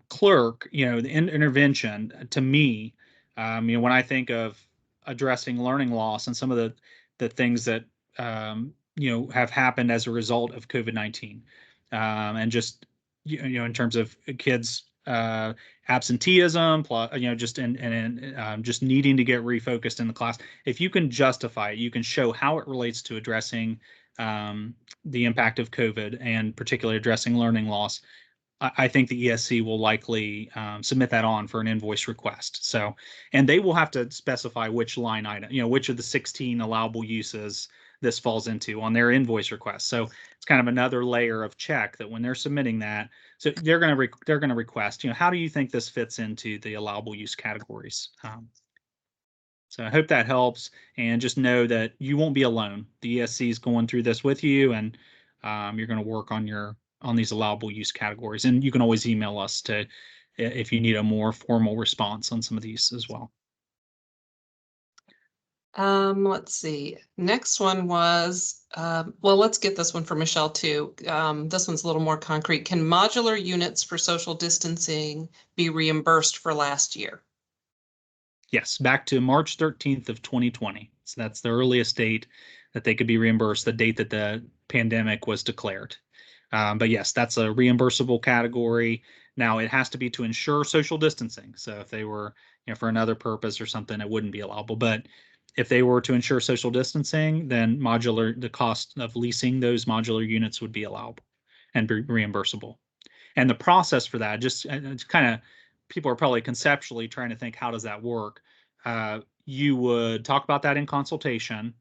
S1: clerk, the intervention to me, when I think of addressing learning loss and some of the things that have happened as a result of COVID-19, and just in terms of kids absenteeism, plus just just needing to get refocused in the class. If you can justify it, you can show how it relates to addressing the impact of COVID and particularly addressing learning loss. I think the ESC will likely submit that on for an invoice request. So, and they will have to specify which line item, which of the 16 allowable uses this falls into on their invoice request. So it's kind of another layer of check that when they're submitting that, so they're going to request, how do you think this fits into the allowable use categories? So I hope that helps, and just know that you won't be alone. The ESC is going through this with you, and you're going to work on these allowable use categories. And you can always email us if you need a more formal response on some of these as well.
S4: Let's see. Next one was, well, let's get this one for Michelle too. This one's a little more concrete. Can modular units for social distancing be reimbursed for last year?
S1: Yes, back to March 13th of 2020. So that's the earliest date that they could be reimbursed, the date that the pandemic was declared. But yes, that's a reimbursable category. Now it has to be to ensure social distancing. So if they were, for another purpose or something, it wouldn't be allowable. But if they were to ensure social distancing, then the cost of leasing those modular units would be allowable and be reimbursable. And the process for that, just it's kind of, people are probably conceptually trying to think, how does that work? You would talk about that in consultation.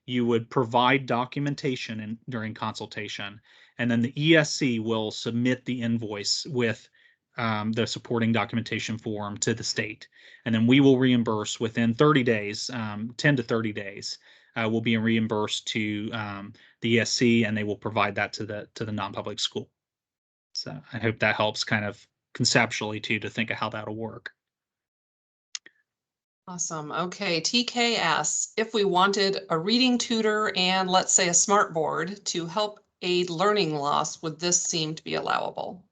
S1: You would provide documentation during consultation, and then the ESC will submit the invoice with the supporting documentation form to the state. And then we will reimburse within 30 days, 10 to 30 days. Will be reimbursed to the ESC, and they will provide that to the non-public school. So I hope that helps kind of conceptually too, to think of how that'll work.
S4: Awesome. Okay. TK asks if we wanted a reading tutor and let's say a smart board to help aid learning loss, would this seem to be allowable?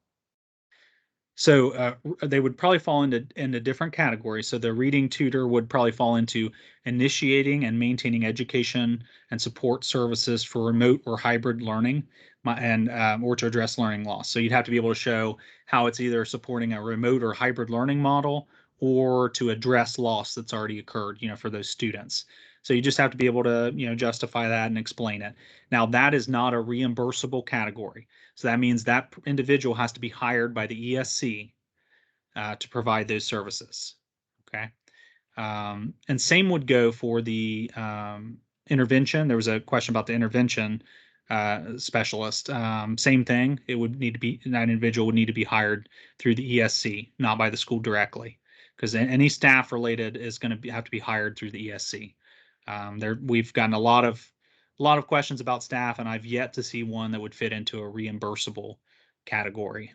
S1: So they would probably fall into different categories. So the reading tutor would probably fall into initiating and maintaining education and support services for remote or hybrid learning, and or to address learning loss. So you'd have to be able to show how it's either supporting a remote or hybrid learning model, or to address loss that's already occurred, for those students. So you just have to be able to, justify that and explain it. Now that is not a reimbursable category. So that means that individual has to be hired by the ESC to provide those services. Okay. And same would go for the intervention. There was a question about the intervention specialist. Same thing. It would need to be, that individual would need to be hired through the ESC, not by the school directly, because any staff related is going to have to be hired through the ESC. We've gotten a lot of questions about staff, and I've yet to see one that would fit into a reimbursable category.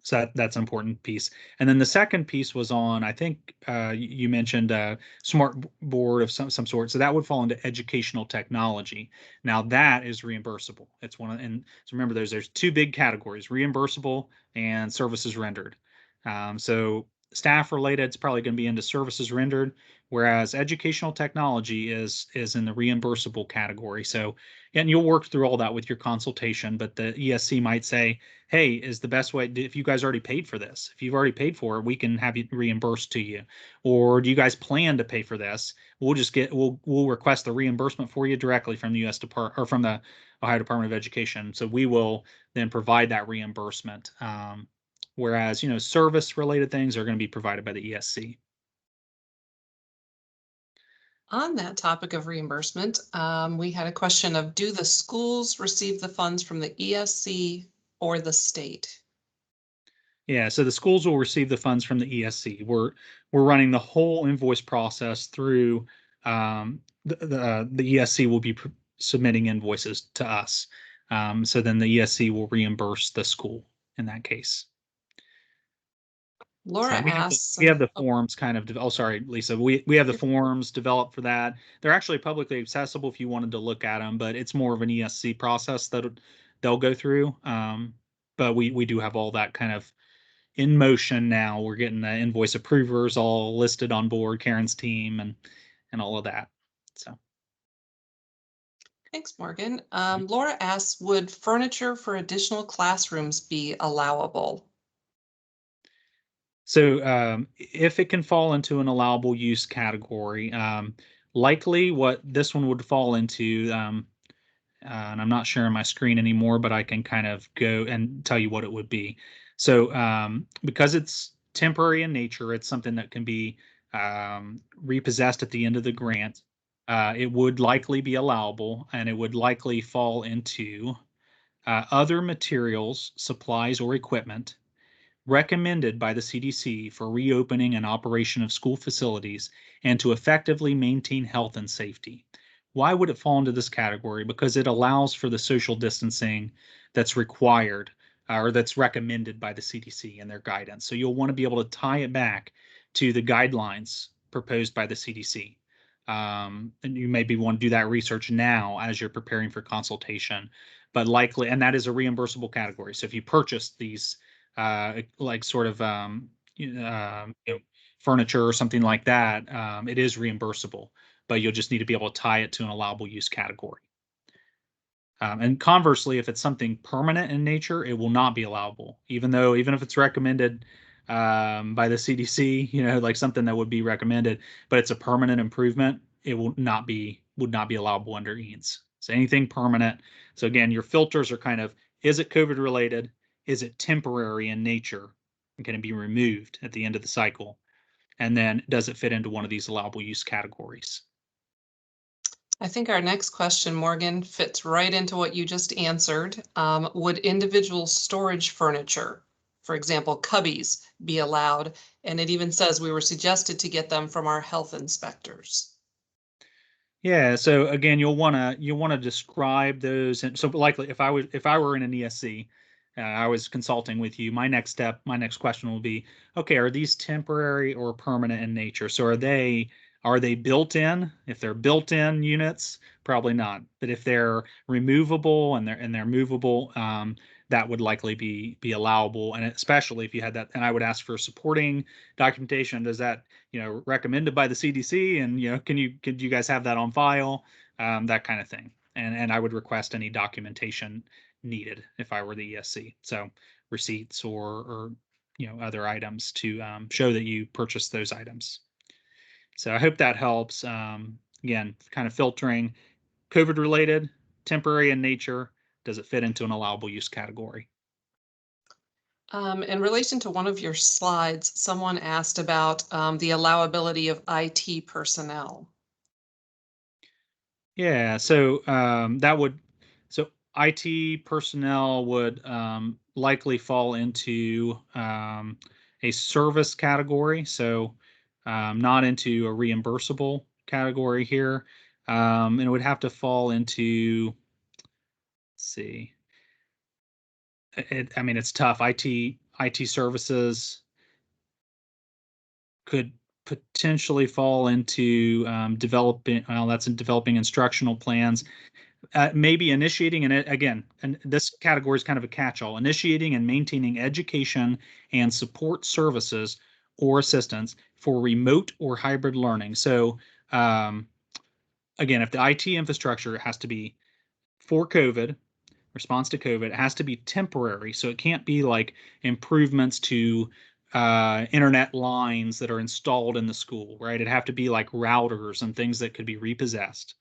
S1: So that's an important piece. And then the second piece was on, I think you mentioned a smart board of some sort. So that would fall into educational technology. Now that is reimbursable. It's and so remember, there's two big categories: reimbursable and services rendered. So staff related, it's probably going to be into services rendered, whereas educational technology is in the reimbursable category. So, and you'll work through all that with your consultation, but the ESC might say, hey, is the best way, if you guys already paid for this, if you've already paid for it, we can have it reimbursed to you. Or do you guys plan to pay for this? We'll request the reimbursement for you directly from the U.S. Department, or from the Ohio Department of Education. So we will then provide that reimbursement. Whereas, service related things are going to be provided by the ESC.
S4: On that topic of reimbursement, we had a question of, do the schools receive the funds from the ESC or the state?
S1: Yeah, so the schools will receive the funds from the ESC. We're running the whole invoice process through the ESC will be submitting invoices to us. So then the ESC will reimburse the school in that case.
S4: Laura
S1: So
S4: asks,
S1: we have the forms kind of, oh, sorry, Lisa, we have the forms developed for that. They're actually publicly accessible if you wanted to look at them, but it's more of an ESC process that they'll go through. But we do have all that kind of in motion now. We're getting the invoice approvers all listed on board, Karen's team, and all of that. So.
S4: Thanks, Morgan. Laura asks, would furniture for additional classrooms be allowable?
S1: So if it can fall into an allowable use category, likely what this one would fall into, and I'm not sharing my screen anymore, but I can kind of go and tell you what it would be. So because it's temporary in nature, it's something that can be repossessed at the end of the grant. it would likely be allowable, and it would likely fall into other materials, supplies, or equipment recommended by the CDC for reopening and operation of school facilities and to effectively maintain health and safety. Why would it fall into this category? Because it allows for the social distancing that's required or that's recommended by the CDC in their guidance. So you'll want to be able to tie it back to the guidelines proposed by the CDC. And you maybe want to do that research now as you're preparing for consultation, but likely, and that is a reimbursable category. So if you purchase these like sort of furniture or something like that, it is reimbursable, but you'll just need to be able to tie it to an allowable use category. And conversely, if it's something permanent in nature, it will not be allowable, even if it's recommended by the CDC, like something that would be recommended, but it's a permanent improvement, it would not be allowable under EANS. So anything permanent. So again, your filters are kind of, is it COVID related? Is it temporary in nature and can it be removed at the end of the cycle? And then does it fit into one of these allowable use categories?
S4: I think our next question, Morgan, fits right into what you just answered. Would individual storage furniture, for example, cubbies, be allowed? And it even says we were suggested to get them from our health inspectors.
S1: Yeah, so again, you'll want to describe those. And so likely if I were in an ESC, I was consulting with you, my next question will be, okay, are these temporary or permanent in nature? So are they built in? If they're built in units, probably not. But if they're removable and they're movable, that would likely be allowable. And especially if you had that, and I would ask for supporting documentation. Does that, recommended by the CDC? And, could you guys have that on file? That kind of thing. And I would request any documentation needed if I were the ESC. So receipts or other items to show that you purchased those items. So I hope that helps. Again, kind of filtering COVID related, temporary in nature. Does it fit into an allowable use category?
S4: In relation to one of your slides, someone asked about the allowability of IT personnel.
S1: Yeah, so IT personnel would likely fall into a service category, so not into a reimbursable category here. And it would have to fall into, let's see, it's tough. IT services could potentially fall into developing, well, that's in developing instructional plans. Maybe initiating, and again, and this category is kind of a catch-all, initiating and maintaining education and support services or assistance for remote or hybrid learning. So again, if the IT infrastructure has to be for COVID, response to COVID, it has to be temporary. So it can't be like improvements to internet lines that are installed in the school, right? It'd have to be like routers and things that could be repossessed.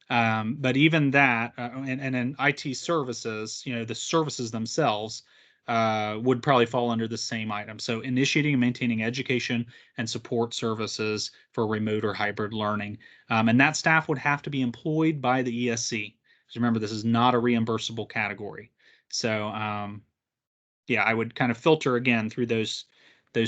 S1: But even that, and in IT services, the services themselves would probably fall under the same item. So initiating and maintaining education and support services for remote or hybrid learning. And that staff would have to be employed by the ESC. So remember, this is not a reimbursable category. So yeah, I would kind of filter again through those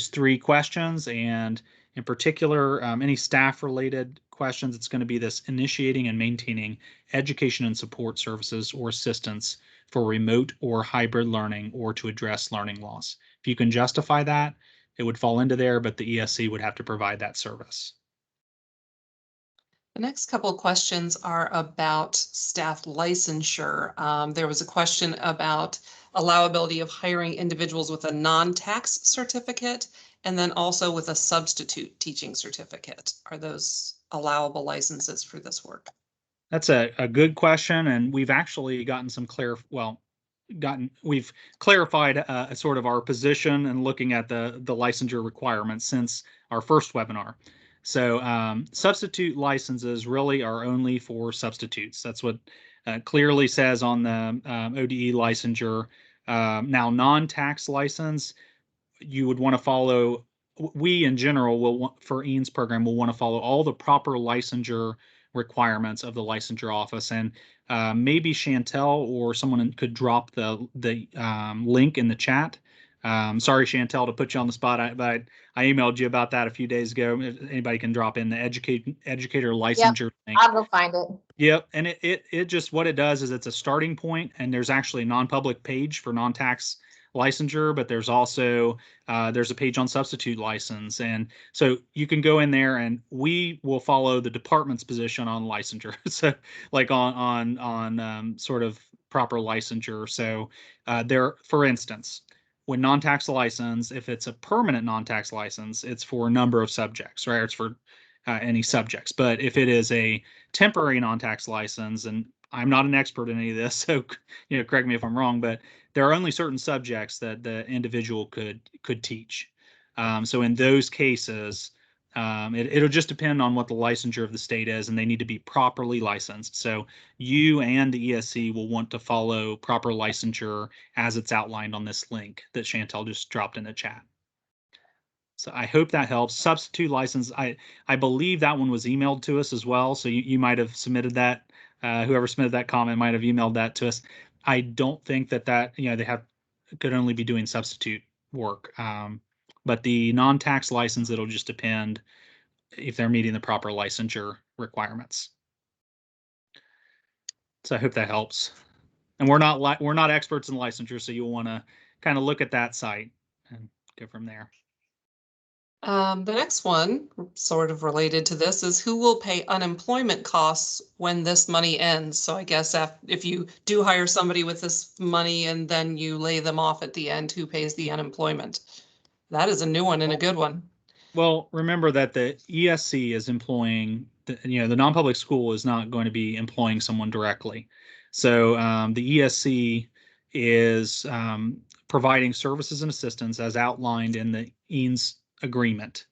S1: three questions, and in particular, any staff related questions, it's going to be this initiating and maintaining education and support services or assistance for remote or hybrid learning or to address learning loss. If you can justify that, it would fall into there, but the ESC would have to provide that service.
S4: The next couple of questions are about staff licensure. There was a question about allowability of hiring individuals with a non-tax certificate and then also with a substitute teaching certificate. Are those allowable licenses for this work?
S1: That's a good question, and we've actually gotten some we've clarified sort of our position and looking at the licensure requirements since our first webinar. So substitute licenses really are only for substitutes. That's what clearly says on the ODE licensure. Now, non-tax license, you would want to follow, we in general will, for EANS program, will want to follow all the proper licensure requirements of the licensure office. And maybe Chantel or someone could drop the link in the chat. Sorry, Chantel, to put you on the spot, but I emailed you about that a few days ago. If anybody can drop in the educator licensure link.
S3: I'll go find it.
S1: Yep, and it just, what it does is it's a starting point, and there's actually a non-public page for non-tax licensure, but there's also there's a page on substitute license, and so you can go in there, and we will follow the department's position on licensure. So like on sort of proper licensure. So there, for instance, when non-tax license, if it's a permanent non-tax license, it's for a number of subjects, right? It's for any subjects. But if it is a temporary non-tax license, and I'm not an expert in any of this, so correct me if I'm wrong, but there are only certain subjects that the individual could teach. So in those cases, it'll just depend on what the licensure of the state is, and they need to be properly licensed. So you and the ESC will want to follow proper licensure as it's outlined on this link that Chantel just dropped in the chat. So I hope that helps. Substitute license, I believe that one was emailed to us as well. So you might have submitted that. Whoever submitted that comment might have emailed that to us. I don't think that they could only be doing substitute work. But the non-tax license, it'll just depend if they're meeting the proper licensure requirements. So I hope that helps. And we're not experts in licensure, so you'll want to kind of look at that site and go from there.
S4: The next one, sort of related to this, is who will pay unemployment costs when this money ends? So I guess if you do hire somebody with this money and then you lay them off at the end, who pays the unemployment? That is a new one and a good one.
S1: Well, remember that the ESC is employing, the non-public school is not going to be employing someone directly. So the ESC is providing services and assistance as outlined in the EANS agreement.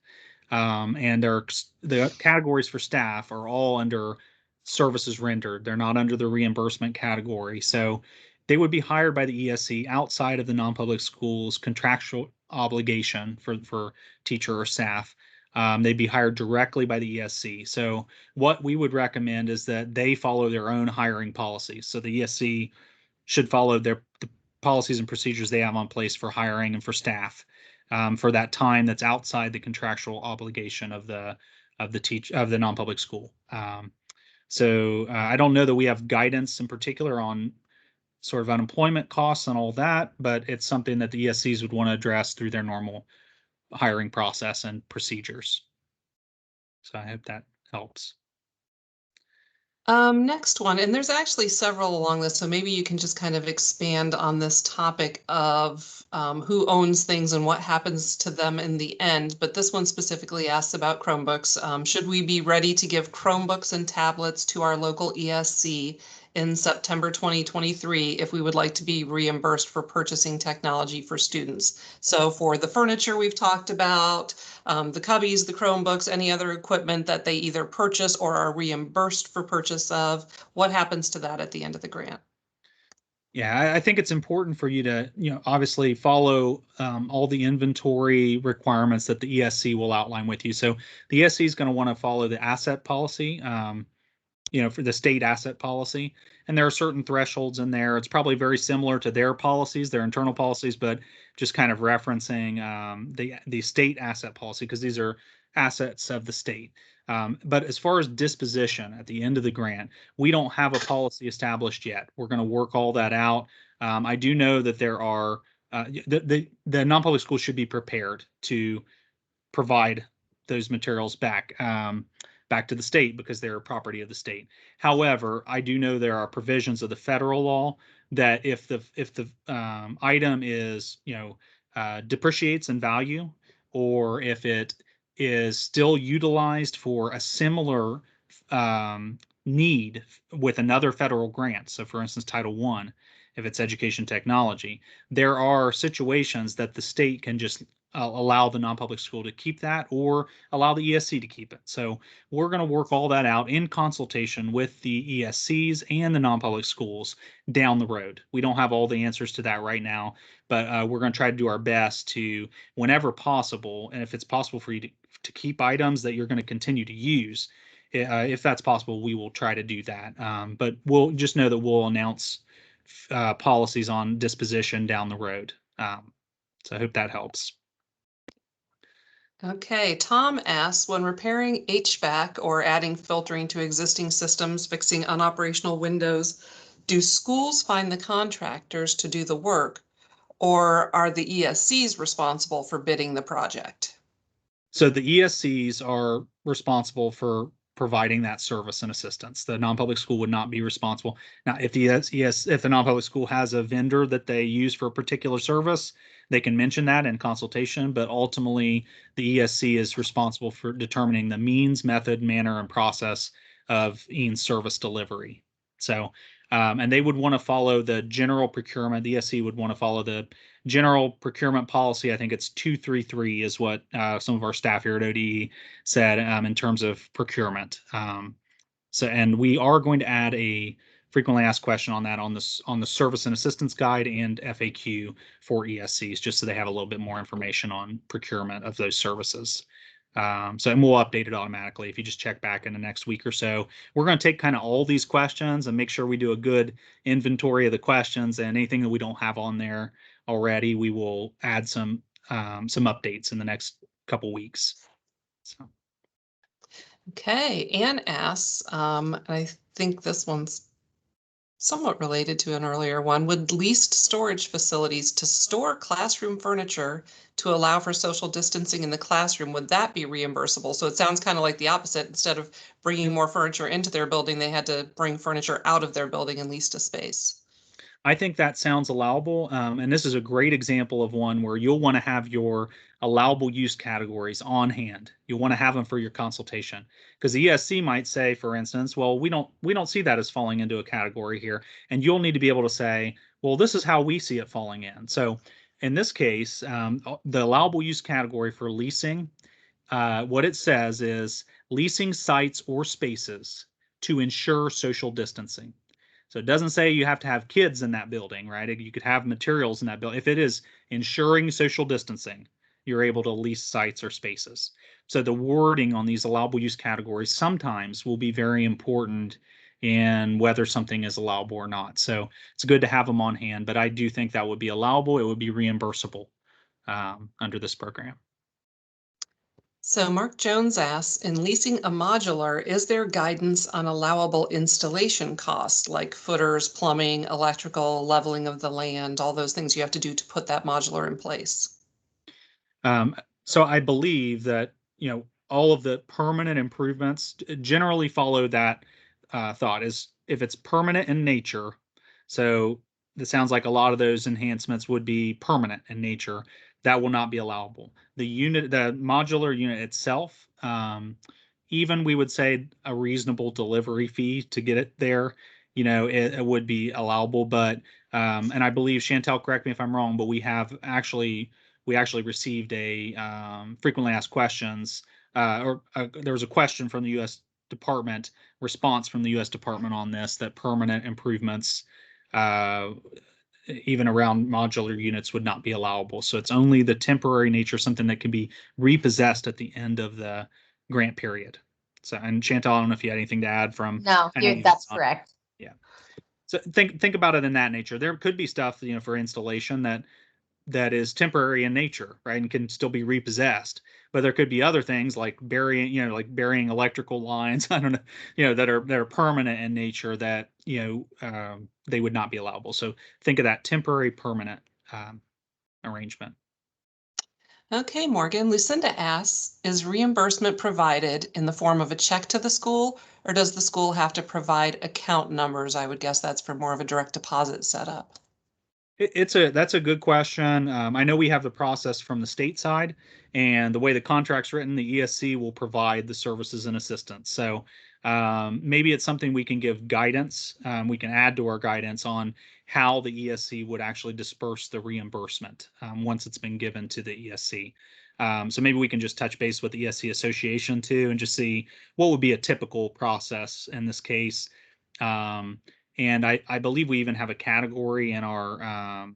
S1: And the categories for staff are all under services rendered. They're not under the reimbursement category. So they would be hired by the ESC outside of the non-public school's contractual obligation for teacher or staff. They'd be hired directly by the ESC. So what we would recommend is that they follow their own hiring policies. So the ESC should follow the policies and procedures they have on place for hiring and for staff for that time that's outside the contractual obligation of the non-public school. So I don't know that we have guidance in particular on sort of unemployment costs and all that, but it's something that the ESCs would want to address through their normal hiring process and procedures. So I hope that helps.
S4: Next one, and there's actually several along this, so maybe you can just kind of expand on this topic of who owns things and what happens to them in the end. But this one specifically asks about Chromebooks. Should we be ready to give Chromebooks and tablets to our local ESC in September 2023 if we would like to be reimbursed for purchasing technology for students? So for the furniture we've talked about, the cubbies, the Chromebooks, any other equipment that they either purchase or are reimbursed for purchase of, what happens to that at the end of the grant?
S1: Yeah, I think it's important for you to, obviously follow all the inventory requirements that the ESC will outline with you. So the ESC is going to want to follow the asset policy, for the state asset policy. And there are certain thresholds in there. It's probably very similar to their policies, their internal policies, but just kind of referencing the state asset policy, because these are assets of the state. But as far as disposition at the end of the grant, we don't have a policy established yet. We're going to work all that out. I do know that there are the non-public schools should be prepared to provide those materials back to the state because they're property of the state. However, I do know there are provisions of the federal law that if the item is depreciates in value, or if it is still utilized for a similar need with another federal grant. So for instance, Title I, if it's education technology, there are situations that the state can just allow the non-public school to keep that or allow the ESC to keep it. So we're going to work all that out in consultation with the ESCs and the non-public schools down the road. We don't have all the answers to that right now, but we're going to try to do our best to, whenever possible, and if it's possible for you to keep items that you're going to continue to use, if that's possible, we will try to do that. But we'll just know that we'll announce policies on disposition down the road. So I hope that helps.
S4: Okay, Tom asks, when repairing HVAC or adding filtering to existing systems, fixing unoperational windows, do schools find the contractors to do the work, or are the ESCs responsible for bidding the project?
S1: So the ESCs are responsible for providing that service and assistance. The non-public school would not be responsible. Now, if if the non-public school has a vendor that they use for a particular service, they can mention that in consultation, but ultimately the ESC is responsible for determining the means, method, manner, and process of EANS service delivery. So, and they would want to follow the general procurement. The ESC would want to follow the general procurement policy. I think it's 233 is what some of our staff here at ODE said in terms of procurement. And we are going to add a frequently asked question on that on the service and assistance guide and FAQ for ESCs, just so they have a little bit more information on procurement of those services. And we'll update it automatically if you just check back in the next week or so. We're going to take kind of all these questions and make sure we do a good inventory of the questions, and anything that we don't have on there already, we will add some updates in the next couple weeks. So.
S4: Okay, Anne asks, and I think this one's somewhat related to an earlier one, would leased storage facilities to store classroom furniture to allow for social distancing in the classroom, would that be reimbursable? So it sounds kind of like the opposite. Instead of bringing more furniture into their building, they had to bring furniture out of their building and leased a space.
S1: I think that sounds allowable. And this is a great example of one where you'll want to have your allowable use categories on hand. You'll want to have them for your consultation, because the ESC might say, for instance, well, we don't see that as falling into a category here. And you'll need to be able to say, well, this is how we see it falling in. So in this case, the allowable use category for leasing, what it says is leasing sites or spaces to ensure social distancing. So it doesn't say you have to have kids in that building, right? You could have materials in that building. If it is ensuring social distancing, you're able to lease sites or spaces. So the wording on these allowable use categories sometimes will be very important in whether something is allowable or not. So it's good to have them on hand, but I do think that would be allowable. It would be reimbursable under this program.
S4: So Mark Jones asks, in leasing a modular, is there guidance on allowable installation costs, like footers, plumbing, electrical, leveling of the land, all those things you have to do to put that modular in place?
S1: So I believe that, all of the permanent improvements generally follow that thought, is if it's permanent in nature. So it sounds like a lot of those enhancements would be permanent in nature. That will not be allowable. The modular unit itself, even we would say a reasonable delivery fee to get it there, it would be allowable. But and I believe, Chantel, correct me if I'm wrong, but we actually received a frequently asked questions, there was a question from the U.S. Department, response from the U.S. Department on this, that permanent improvements, even around modular units, would not be allowable. So it's only the temporary nature, something that can be repossessed at the end of the grant period. So, and Chantal, I don't know if you had anything to add from.
S3: No, that's correct.
S1: Yeah. So think about it in that nature. There could be stuff, for installation that is temporary in nature, right, and can still be repossessed. But there could be other things like burying electrical lines, I don't know, that are permanent in nature, that they would not be allowable. So think of that temporary, permanent arrangement.
S4: Okay, Morgan. Lucinda asks, is reimbursement provided in the form of a check to the school, or does the school have to provide account numbers? I would guess that's for more of a direct deposit setup.
S1: That's a good question. I know we have the process from the state side, and the way the contract's written, the ESC will provide the services and assistance. So maybe it's something we can give guidance. We can add to our guidance on how the ESC would actually disperse the reimbursement once it's been given to the ESC. So maybe we can just touch base with the ESC Association too, and just see what would be a typical process in this case. And I believe we even have a category in our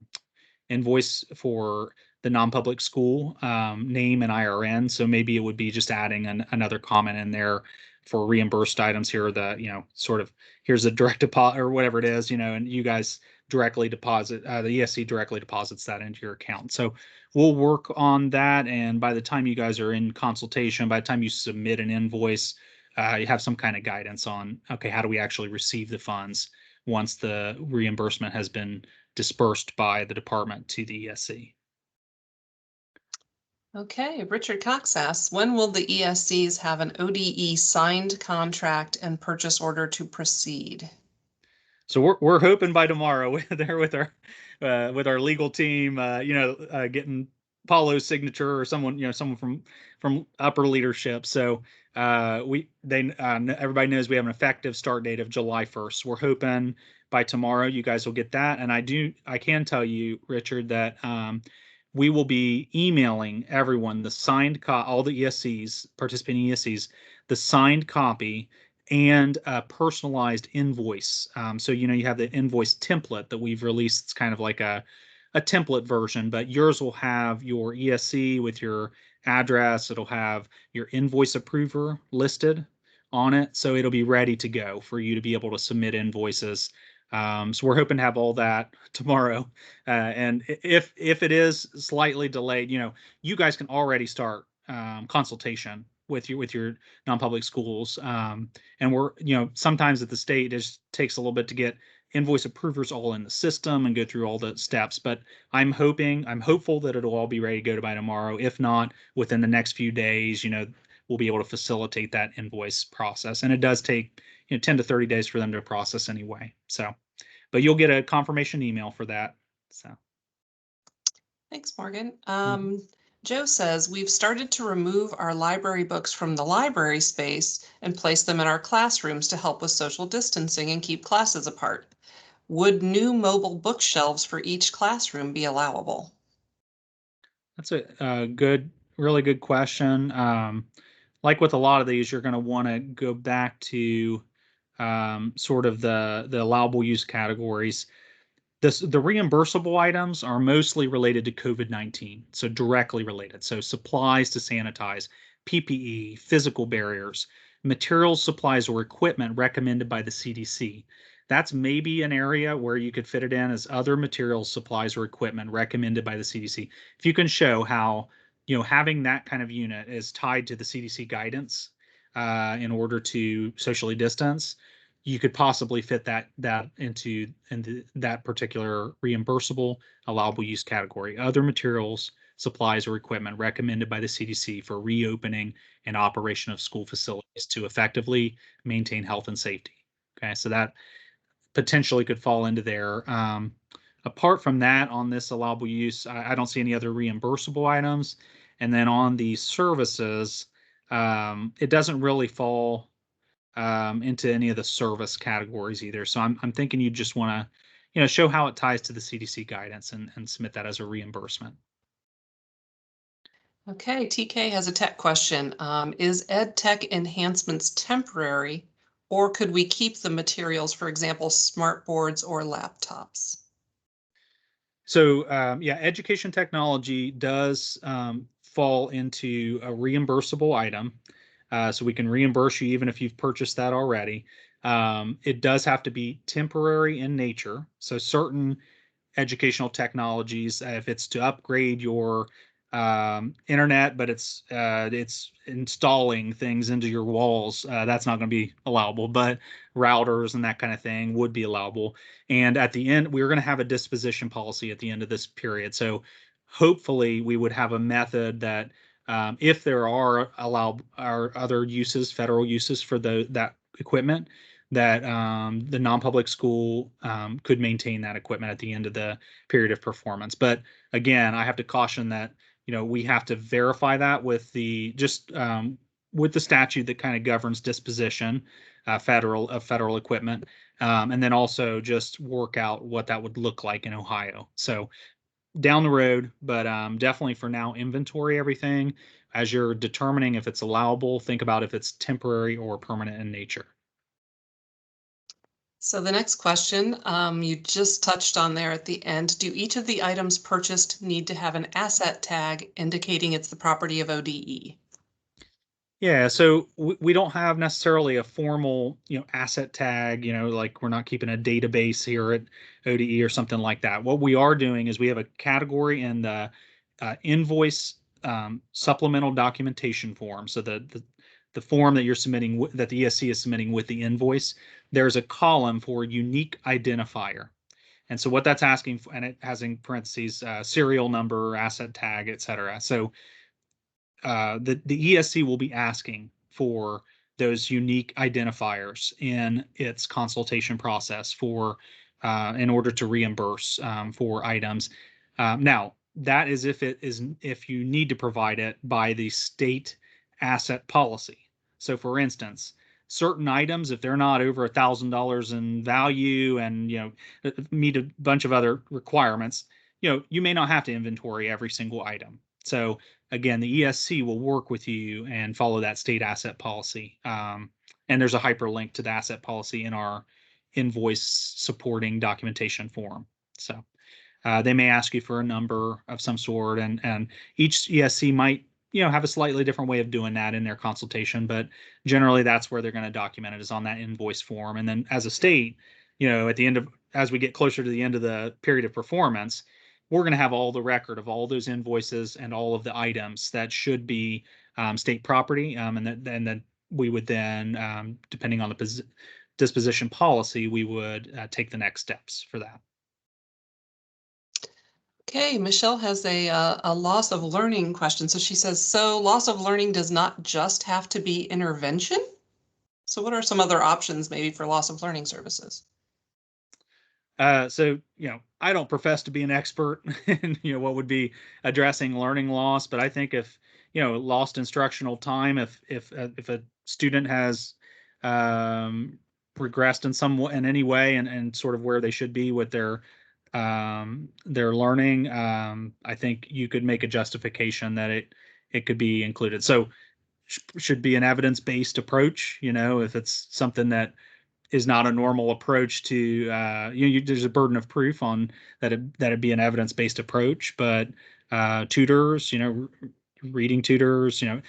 S1: invoice for the non-public school name and IRN. So maybe it would be just adding another comment in there for reimbursed items here, the, sort of, here's a direct deposit or whatever it is, and you guys directly deposit, the ESC directly deposits that into your account. So we'll work on that. And by the time you guys are in consultation, by the time you submit an invoice, you have some kind of guidance on, okay, how do we actually receive the funds once the reimbursement has been dispersed by the department to the ESC.
S4: Okay, Richard Cox asks, when will the ESCs have an ODE signed contract and purchase order to proceed?
S1: So we're hoping by tomorrow there with our legal team, getting Paulo's signature or someone, someone from upper leadership. So everybody knows we have an effective start date of July 1st. So we're hoping by tomorrow you guys will get that. And I can tell you, Richard, that we will be emailing everyone the signed all the ESCs, participating ESCs, the signed copy and a personalized invoice. So, you have the invoice template that we've released. It's kind of like a template version, but yours will have your ESC with your address. It'll have your invoice approver listed on it. So it'll be ready to go for you to be able to submit invoices. So we're hoping to have all that tomorrow. And if it is slightly delayed, you guys can already start consultation with your non-public schools. And we're, sometimes at the state, it just takes a little bit to get invoice approvers all in the system and go through all the steps. But I'm hopeful that it'll all be ready to go by tomorrow. If not, within the next few days, we'll be able to facilitate that invoice process. And it does take 10 to 30 days for them to process anyway. So, but you'll get a confirmation email for that. So.
S4: Thanks, Morgan. Joe says, we've started to remove our library books from the library space and place them in our classrooms to help with social distancing and keep classes apart. Would new mobile bookshelves for each classroom be allowable?
S1: That's a really good question. Like with a lot of these, you're going to want to go back to sort of the allowable use categories. The reimbursable items are mostly related to COVID-19, so directly related. So supplies to sanitize, PPE, physical barriers, materials, supplies, or equipment recommended by the CDC. That's maybe an area where you could fit it in as other materials, supplies, or equipment recommended by the CDC. If you can show how, having that kind of unit is tied to the CDC guidance in order to socially distance, you could possibly fit that into that particular reimbursable allowable use category. Other materials, supplies, or equipment recommended by the CDC for reopening and operation of school facilities to effectively maintain health and safety. Okay, so that potentially could fall into there. Apart from that, on this allowable use, I don't see any other reimbursable items. And then on the services, it doesn't really fall into any of the service categories either. So I'm thinking you just want to, show how it ties to the CDC guidance and submit that as a reimbursement.
S4: Okay, TK has a tech question. Is Edtech enhancements temporary, or could we keep the materials, for example, smart boards or laptops?
S1: So yeah, education technology does fall into a reimbursable item. So we can reimburse you even if you've purchased that already. It does have to be temporary in nature. So certain educational technologies, if it's to upgrade your internet, but it's installing things into your walls, that's not going to be allowable. But routers and that kind of thing would be allowable. And at the end, we're going to have a disposition policy at the end of this period. So hopefully we would have a method that if there are other uses, federal uses for that equipment, that the non-public school could maintain that equipment at the end of the period of performance. But again, I have to caution that we have to verify that with with the statute that kind of governs disposition federal equipment, and then also just work out what that would look like in Ohio. So down the road, but definitely for now, inventory everything. As you're determining if it's allowable, think about if it's temporary or permanent in nature.
S4: So the next question, you just touched on there at the end. Do each of the items purchased need to have an asset tag indicating it's the property of ODE?
S1: Yeah, so we don't have necessarily a formal, asset tag, like we're not keeping a database here at ODE or something like that. What we are doing is we have a category in the invoice supplemental documentation form. So the form that you're submitting, that the ESC is submitting with the invoice, there's a column for unique identifier. And so what that's asking for, and it has in parentheses serial number, asset tag, et cetera. So the ESC will be asking for those unique identifiers in its consultation process for in order to reimburse for items. Now, that is if you need to provide it by the state asset policy. So, for instance, certain items, if they're not over $1,000 in value and meet a bunch of other requirements, you may not have to inventory every single item. So again, the ESC will work with you and follow that state asset policy. And there's a hyperlink to the asset policy in our invoice supporting documentation form. So they may ask you for a number of some sort, and each ESC might have a slightly different way of doing that in their consultation, but generally that's where they're going to document it, is on that invoice form. And then as a state, at the end of, as we get closer to the end of the period of performance, we're going to have all the record of all those invoices and all of the items that should be state property, and then we would then, depending on the disposition policy, we would take the next steps for that.
S4: Okay, Michelle has a loss of learning question. So she says, so loss of learning does not just have to be intervention? So what are some other options maybe for loss of learning services?
S1: So, I don't profess to be an expert in, what would be addressing learning loss, but I think if, lost instructional time, if a student has regressed in any way and sort of where they should be with their learning, I think you could make a justification that it could be included. So should be an evidence-based approach, if it's something that is not a normal approach to there's a burden of proof on that it'd be an evidence-based approach, but tutors, reading tutors, and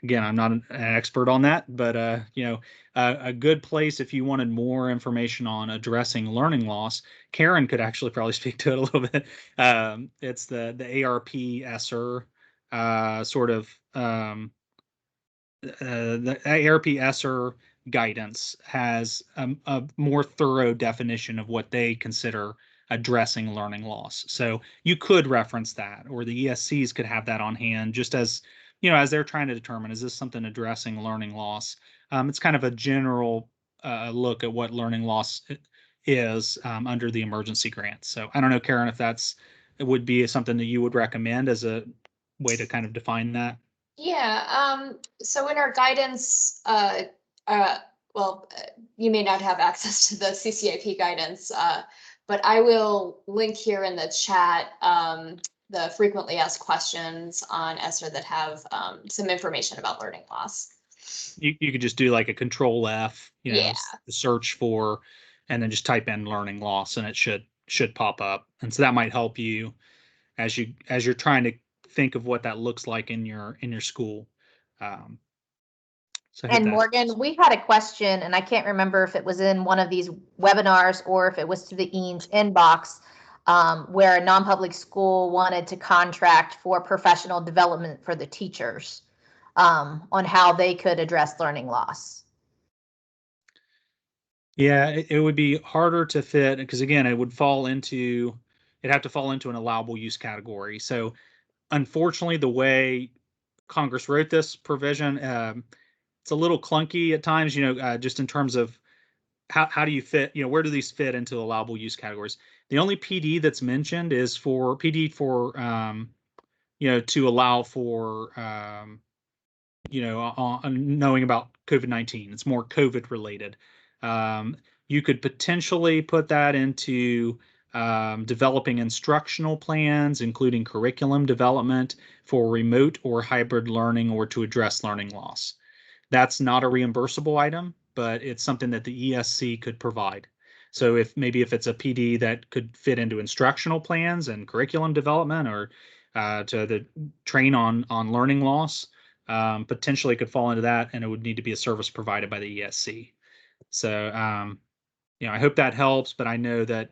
S1: again, I'm not an expert on that, but a good place if you wanted more information on addressing learning loss, Karen could actually probably speak to it a little bit. It's the ARP ESSER sort of the ARP ESSER guidance has a more thorough definition of what they consider addressing learning loss. So you could reference that, or the ESCs could have that on hand, just as as they're trying to determine, is this something addressing learning loss? It's kind of a general look at what learning loss is under the emergency grant. So I don't know, Karen, if it would be something that you would recommend as a way to kind of define that.
S2: Yeah, so in our guidance, you may not have access to the CCIP guidance, but I will link here in the chat the frequently asked questions on ESSER that have some information about learning loss.
S1: You could just do like a Control F,
S2: Yeah.
S1: search for, and then just type in learning loss, and it should pop up. And so that might help you as you're trying to think of what that looks like in your school.
S3: And Morgan, we had a question, and I can't remember if it was in one of these webinars or if it was to the EANS inbox, where a non-public school wanted to contract for professional development for the teachers on how they could address learning loss.
S1: Yeah, it would be harder to fit because, again, it'd have to fall into an allowable use category. So unfortunately, the way Congress wrote this provision, it's a little clunky at times, just in terms of how do you fit, where do these fit into allowable use categories? The only PD that's mentioned is for PD for, to allow for, knowing about COVID-19. It's more COVID related. You could potentially put that into developing instructional plans, including curriculum development for remote or hybrid learning or to address learning loss. That's not a reimbursable item, but it's something that the ESC could provide. So if it's a PD that could fit into instructional plans and curriculum development, or to the train on learning loss, potentially could fall into that, and it would need to be a service provided by the ESC. So I hope that helps, but I know that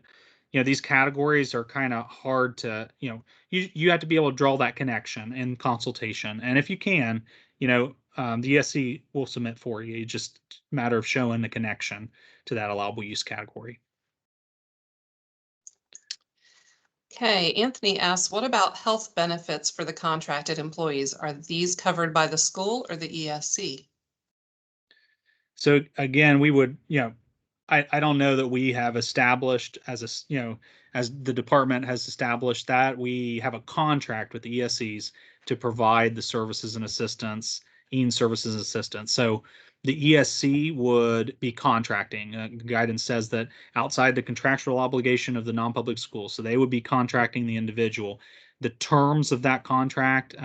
S1: these categories are kind of hard to, you have to be able to draw that connection in consultation. And if you can, the ESC will submit for you. It's just a matter of showing the connection to that allowable use category.
S4: Okay, Anthony asks, what about health benefits for the contracted employees? Are these covered by the school or the ESC?
S1: So again, we would, I don't know that we have established as the department has established that. We have a contract with the ESCs to provide the services and assistance, EANS services and assistance. So the ESC would be contracting. Guidance says that outside the contractual obligation of the non-public school, so they would be contracting the individual. The terms of that contract,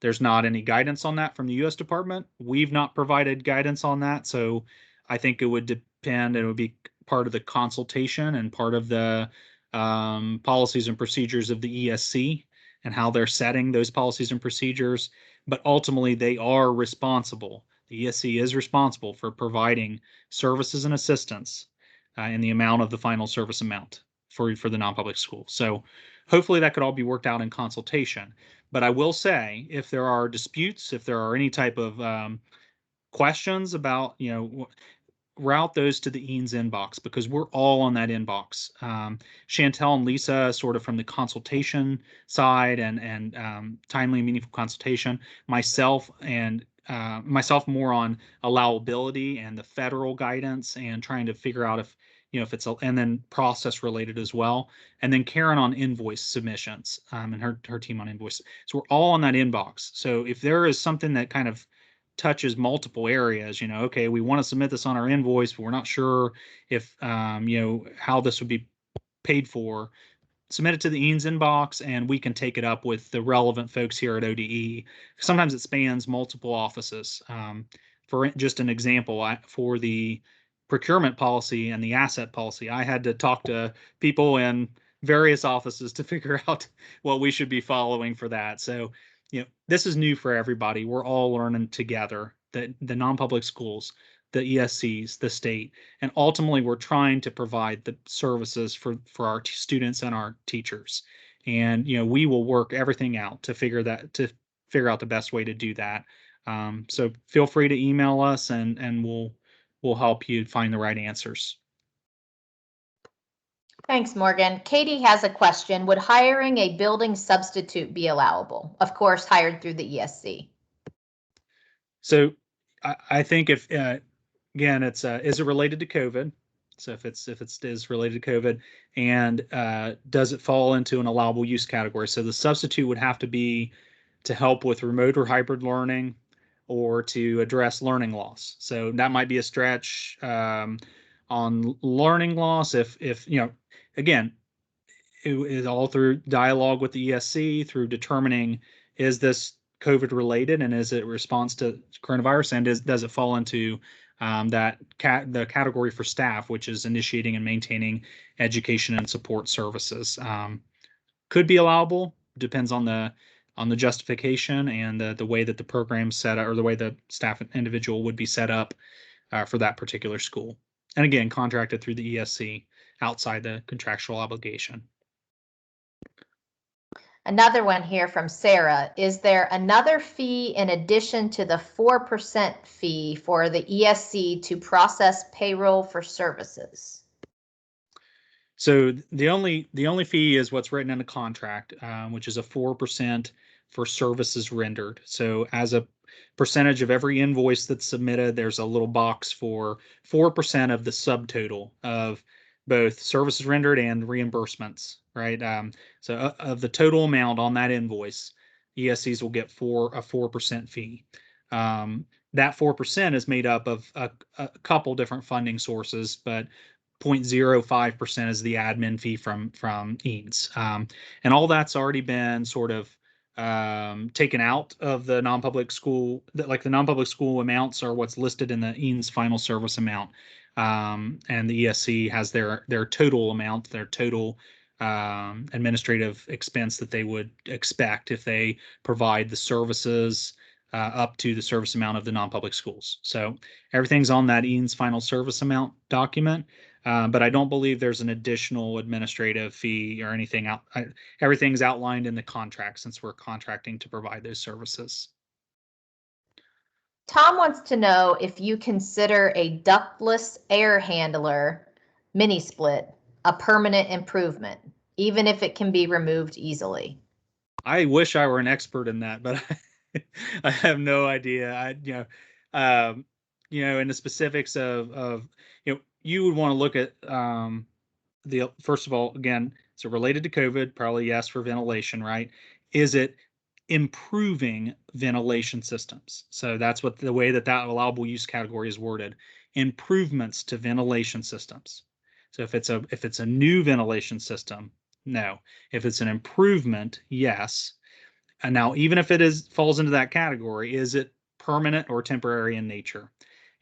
S1: there's not any guidance on that from the U.S. Department. We've not provided guidance on that, so I think it would depend. It would be part of the consultation and part of the policies and procedures of the ESC and how they're setting those policies and procedures. But ultimately, they are responsible. The ESC is responsible for providing services and assistance in the amount of the final service amount for the non-public school. So hopefully that could all be worked out in consultation. But I will say, if there are disputes, if there are any type of questions about, route those to the EANS inbox, because we're all on that inbox. Chantel and Lisa sort of from the consultation side and timely and meaningful consultation. Myself more on allowability and the federal guidance and trying to figure out if it's and then process related as well. And then Karen on invoice submissions and her team on invoice. So we're all on that inbox. So if there is something that kind of touches multiple areas, okay, we want to submit this on our invoice, but we're not sure if, how this would be paid for, submit it to the EANS inbox and we can take it up with the relevant folks here at ODE. Sometimes it spans multiple offices. For just an example, for the procurement policy and the asset policy, I had to talk to people in various offices to figure out what we should be following for that. So, this is new for everybody. We're all learning together, the non-public schools, the ESCs, the state, and ultimately we're trying to provide the services for our students and our teachers. And we will work everything out to figure out the best way to do that. So feel free to email us, and we'll help you find the right answers.
S3: Thanks, Morgan. Katie has a question. Would hiring a building substitute be allowable? Of course, hired through the ESC.
S1: So I think if again, it's is it related to COVID? So if it is related to COVID, and does it fall into an allowable use category? So the substitute would have to be to help with remote or hybrid learning, or to address learning loss. So that might be a stretch on learning loss. If again, it is all through dialogue with the ESC, through determining, is this COVID related and is it a response to coronavirus, and does it fall into the category for staff, which is initiating and maintaining education and support services. Could be allowable, depends on the justification and the way that the program's set up, or the way the staff individual would be set up for that particular school. And again, contracted through the ESC outside the contractual obligation.
S3: Another one here from Sarah. Is there another fee in addition to the 4% fee for the ESC to process payroll for services?
S1: So the only fee is what's written in the contract, which is a 4% for services rendered. So as a percentage of every invoice that's submitted, there's a little box for 4% of the subtotal of both services rendered and reimbursements, right? So of the total amount on that invoice, ESCs will get a 4% fee. That 4% is made up of a couple different funding sources, but 0.05% is the admin fee from EANS. And all that's already been sort of taken out of the non-public school, like the non-public school amounts are what's listed in the EANS final service amount. And the ESC has their total amount, their total administrative expense that they would expect if they provide the services up to the service amount of the non-public schools. So everything's on that EANS final service amount document, but I don't believe there's an additional administrative fee or anything out. Everything's outlined in the contract since we're contracting to provide those services.
S3: Tom wants to know if you consider a ductless air handler mini split a permanent improvement, even if it can be removed easily.
S1: I wish I were an expert in that, but I have no idea. In the specifics of you would want to look at the first of all, again, is it related to COVID? Probably yes for ventilation, right? Is it improving ventilation systems? So that's what the way that allowable use category is worded. Improvements to ventilation systems. So if it's a new ventilation system, no. If it's an improvement, yes. And now, even if it falls into that category, is it permanent or temporary in nature?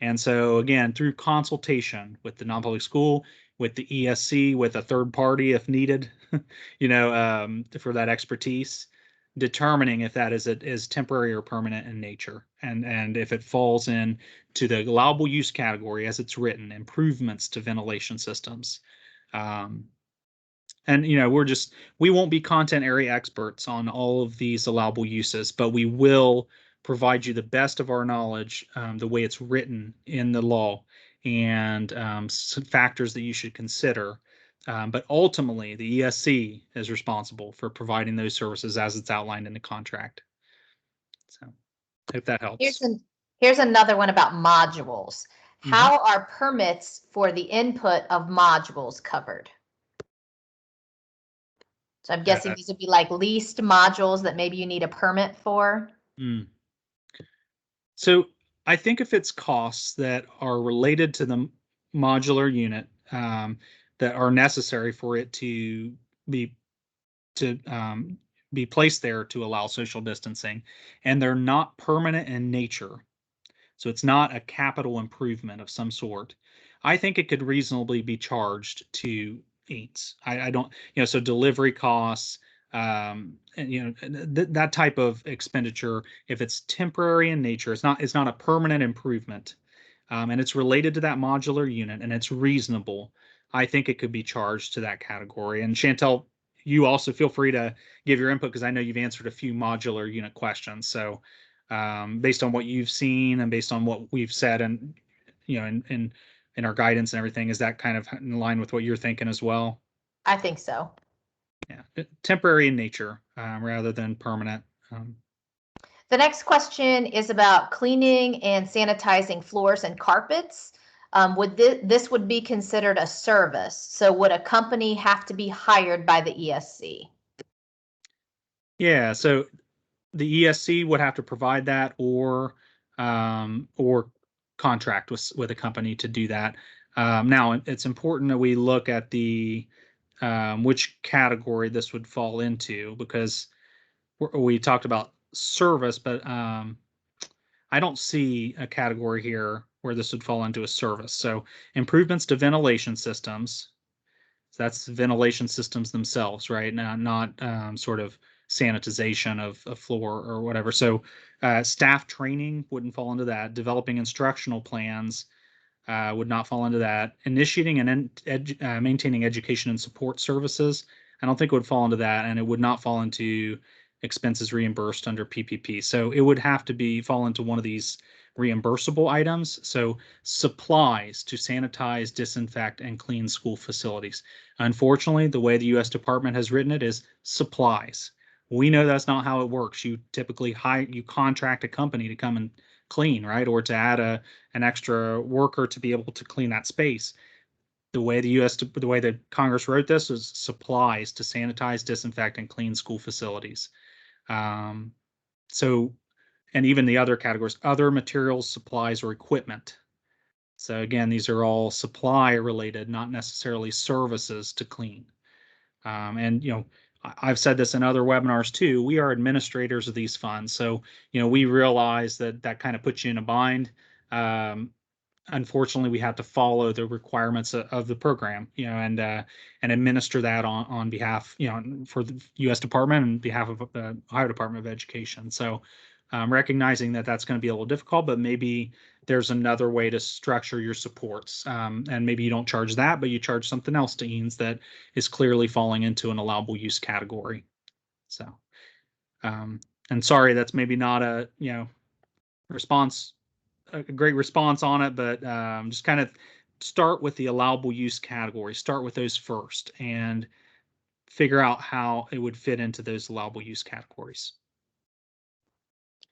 S1: And so again, through consultation with the non-public school, with the ESC, with a third party if needed, for that expertise, determining if that is temporary or permanent in nature, and if it falls in to the allowable use category as it's written, improvements to ventilation systems. And we won't be content area experts on all of these allowable uses, but we will provide you the best of our knowledge, the way it's written in the law, and some factors that you should consider. But ultimately, the ESC is responsible for providing those services as it's outlined in the contract. So, hope that helps.
S3: Here's another one about modules. How are permits for the input of modules covered? So I'm guessing these would be like leased modules that maybe you need a permit for.
S1: So I think if it's costs that are related to the modular unit that are necessary for it to be placed there to allow social distancing, and they're not permanent in nature, so it's not a capital improvement of some sort, I think it could reasonably be charged to EANS. I don't, so delivery costs, and that type of expenditure, if it's temporary in nature, it's not a permanent improvement, and it's related to that modular unit and it's reasonable, I think it could be charged to that category. And Chantel, you also feel free to give your input, because I know you've answered a few modular unit questions. So based on what you've seen and based on what we've said, and in our guidance and everything, is that kind of in line with what you're thinking as well?
S3: I think so.
S1: Yeah, temporary in nature rather than permanent.
S3: The next question is about cleaning and sanitizing floors and carpets. This would be considered a service? So would a company have to be hired by the ESC?
S1: Yeah, so the ESC would have to provide that, or contract with a company to do that. Now, it's important that we look at the which category this would fall into, because we talked about service, but I don't see a category here where this would fall into a service. So improvements to ventilation systems, so that's ventilation systems themselves, right? Not sort of sanitization of a floor or whatever. So staff training wouldn't fall into that. Developing instructional plans would not fall into that. Initiating and maintaining education and support services, I don't think it would fall into that, and it would not fall into expenses reimbursed under PPP. So it would have to fall into one of these reimbursable items. So supplies to sanitize, disinfect, and clean school facilities. Unfortunately, the way the U.S. Department has written it is supplies. We know that's not how it works. You typically you contract a company to come and clean, right? Or to add an extra worker to be able to clean that space. The way the Congress wrote this is supplies to sanitize, disinfect, and clean school facilities. And even the other categories, other materials, supplies, or equipment. So again, these are all supply related, not necessarily services to clean. And I've said this in other webinars too, we are administrators of these funds. So we realize that kind of puts you in a bind. unfortunately, we have to follow the requirements of the program, and administer that on behalf, for the U.S. Department and behalf of the Ohio Department of Education. So, recognizing that that's going to be a little difficult, but maybe there's another way to structure your supports, and maybe you don't charge that, but you charge something else to EANS that is clearly falling into an allowable use category. So, and sorry, that's maybe not a response. A great response on it, but just kind of start with the allowable use category. Start with those first and figure out how it would fit into those allowable use categories.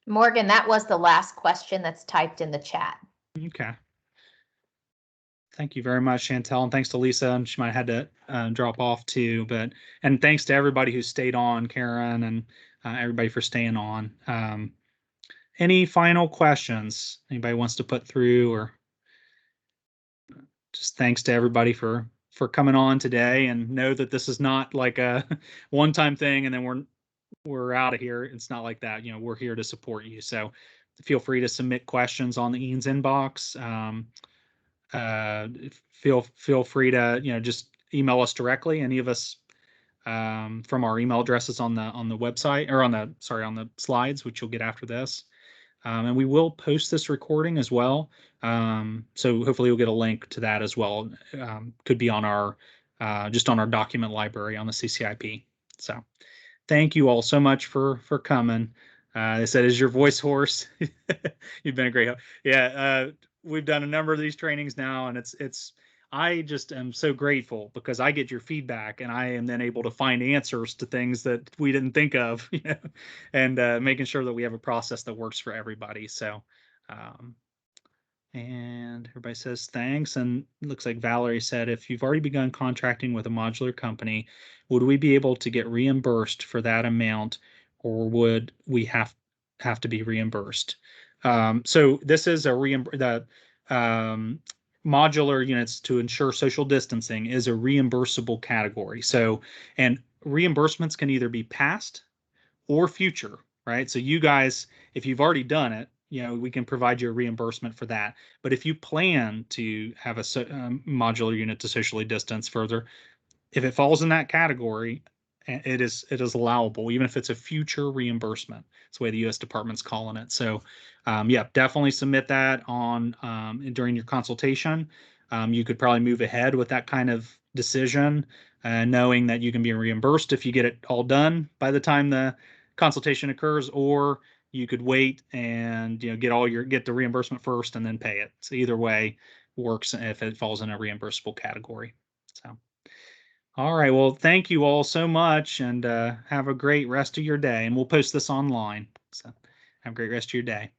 S3: Morgan, that was the last question that's typed in the chat.
S1: Okay. Thank you very much, Chantel, and thanks to Lisa. And she might have had to drop off too, and thanks to everybody who stayed on, Karen, and everybody for staying on. Any final questions anybody wants to put through, or just thanks to everybody for coming on today, and know that this is not like a one-time thing and then we're out of here. It's not like that. We're here to support you. So feel free to submit questions on the EANS inbox. Feel free to just email us directly. Any of us from our email addresses on the website, or on the slides, which you'll get after this. And we will post this recording as well. So hopefully you'll get a link to that as well. Could be on our just on our document library on the CCIP. So thank you all so much for coming. They said, "Is your voice hoarse?" You've been a great help. Yeah, we've done a number of these trainings now, and it's I just am so grateful because I get your feedback and I am then able to find answers to things that we didn't think of, and making sure that we have a process that works for everybody. So, and everybody says thanks. And it looks like Valerie said, if you've already begun contracting with a modular company, would we be able to get reimbursed for that amount, or would we have to be reimbursed? So this is modular units to ensure social distancing is a reimbursable category. So, and reimbursements can either be past or future, right? So you guys, if you've already done it, we can provide you a reimbursement for that. But if you plan to have a modular unit to socially distance further, if it falls in that category, it is allowable, even if it's a future reimbursement. It's the way the U.S. Department's calling it. So, yeah, definitely submit that on during your consultation. You could probably move ahead with that kind of decision, knowing that you can be reimbursed if you get it all done by the time the consultation occurs, or you could wait and get the reimbursement first and then pay it. So either way works if it falls in a reimbursable category. So. All right. Well, thank you all so much, and have a great rest of your day. And we'll post this online. So have a great rest of your day.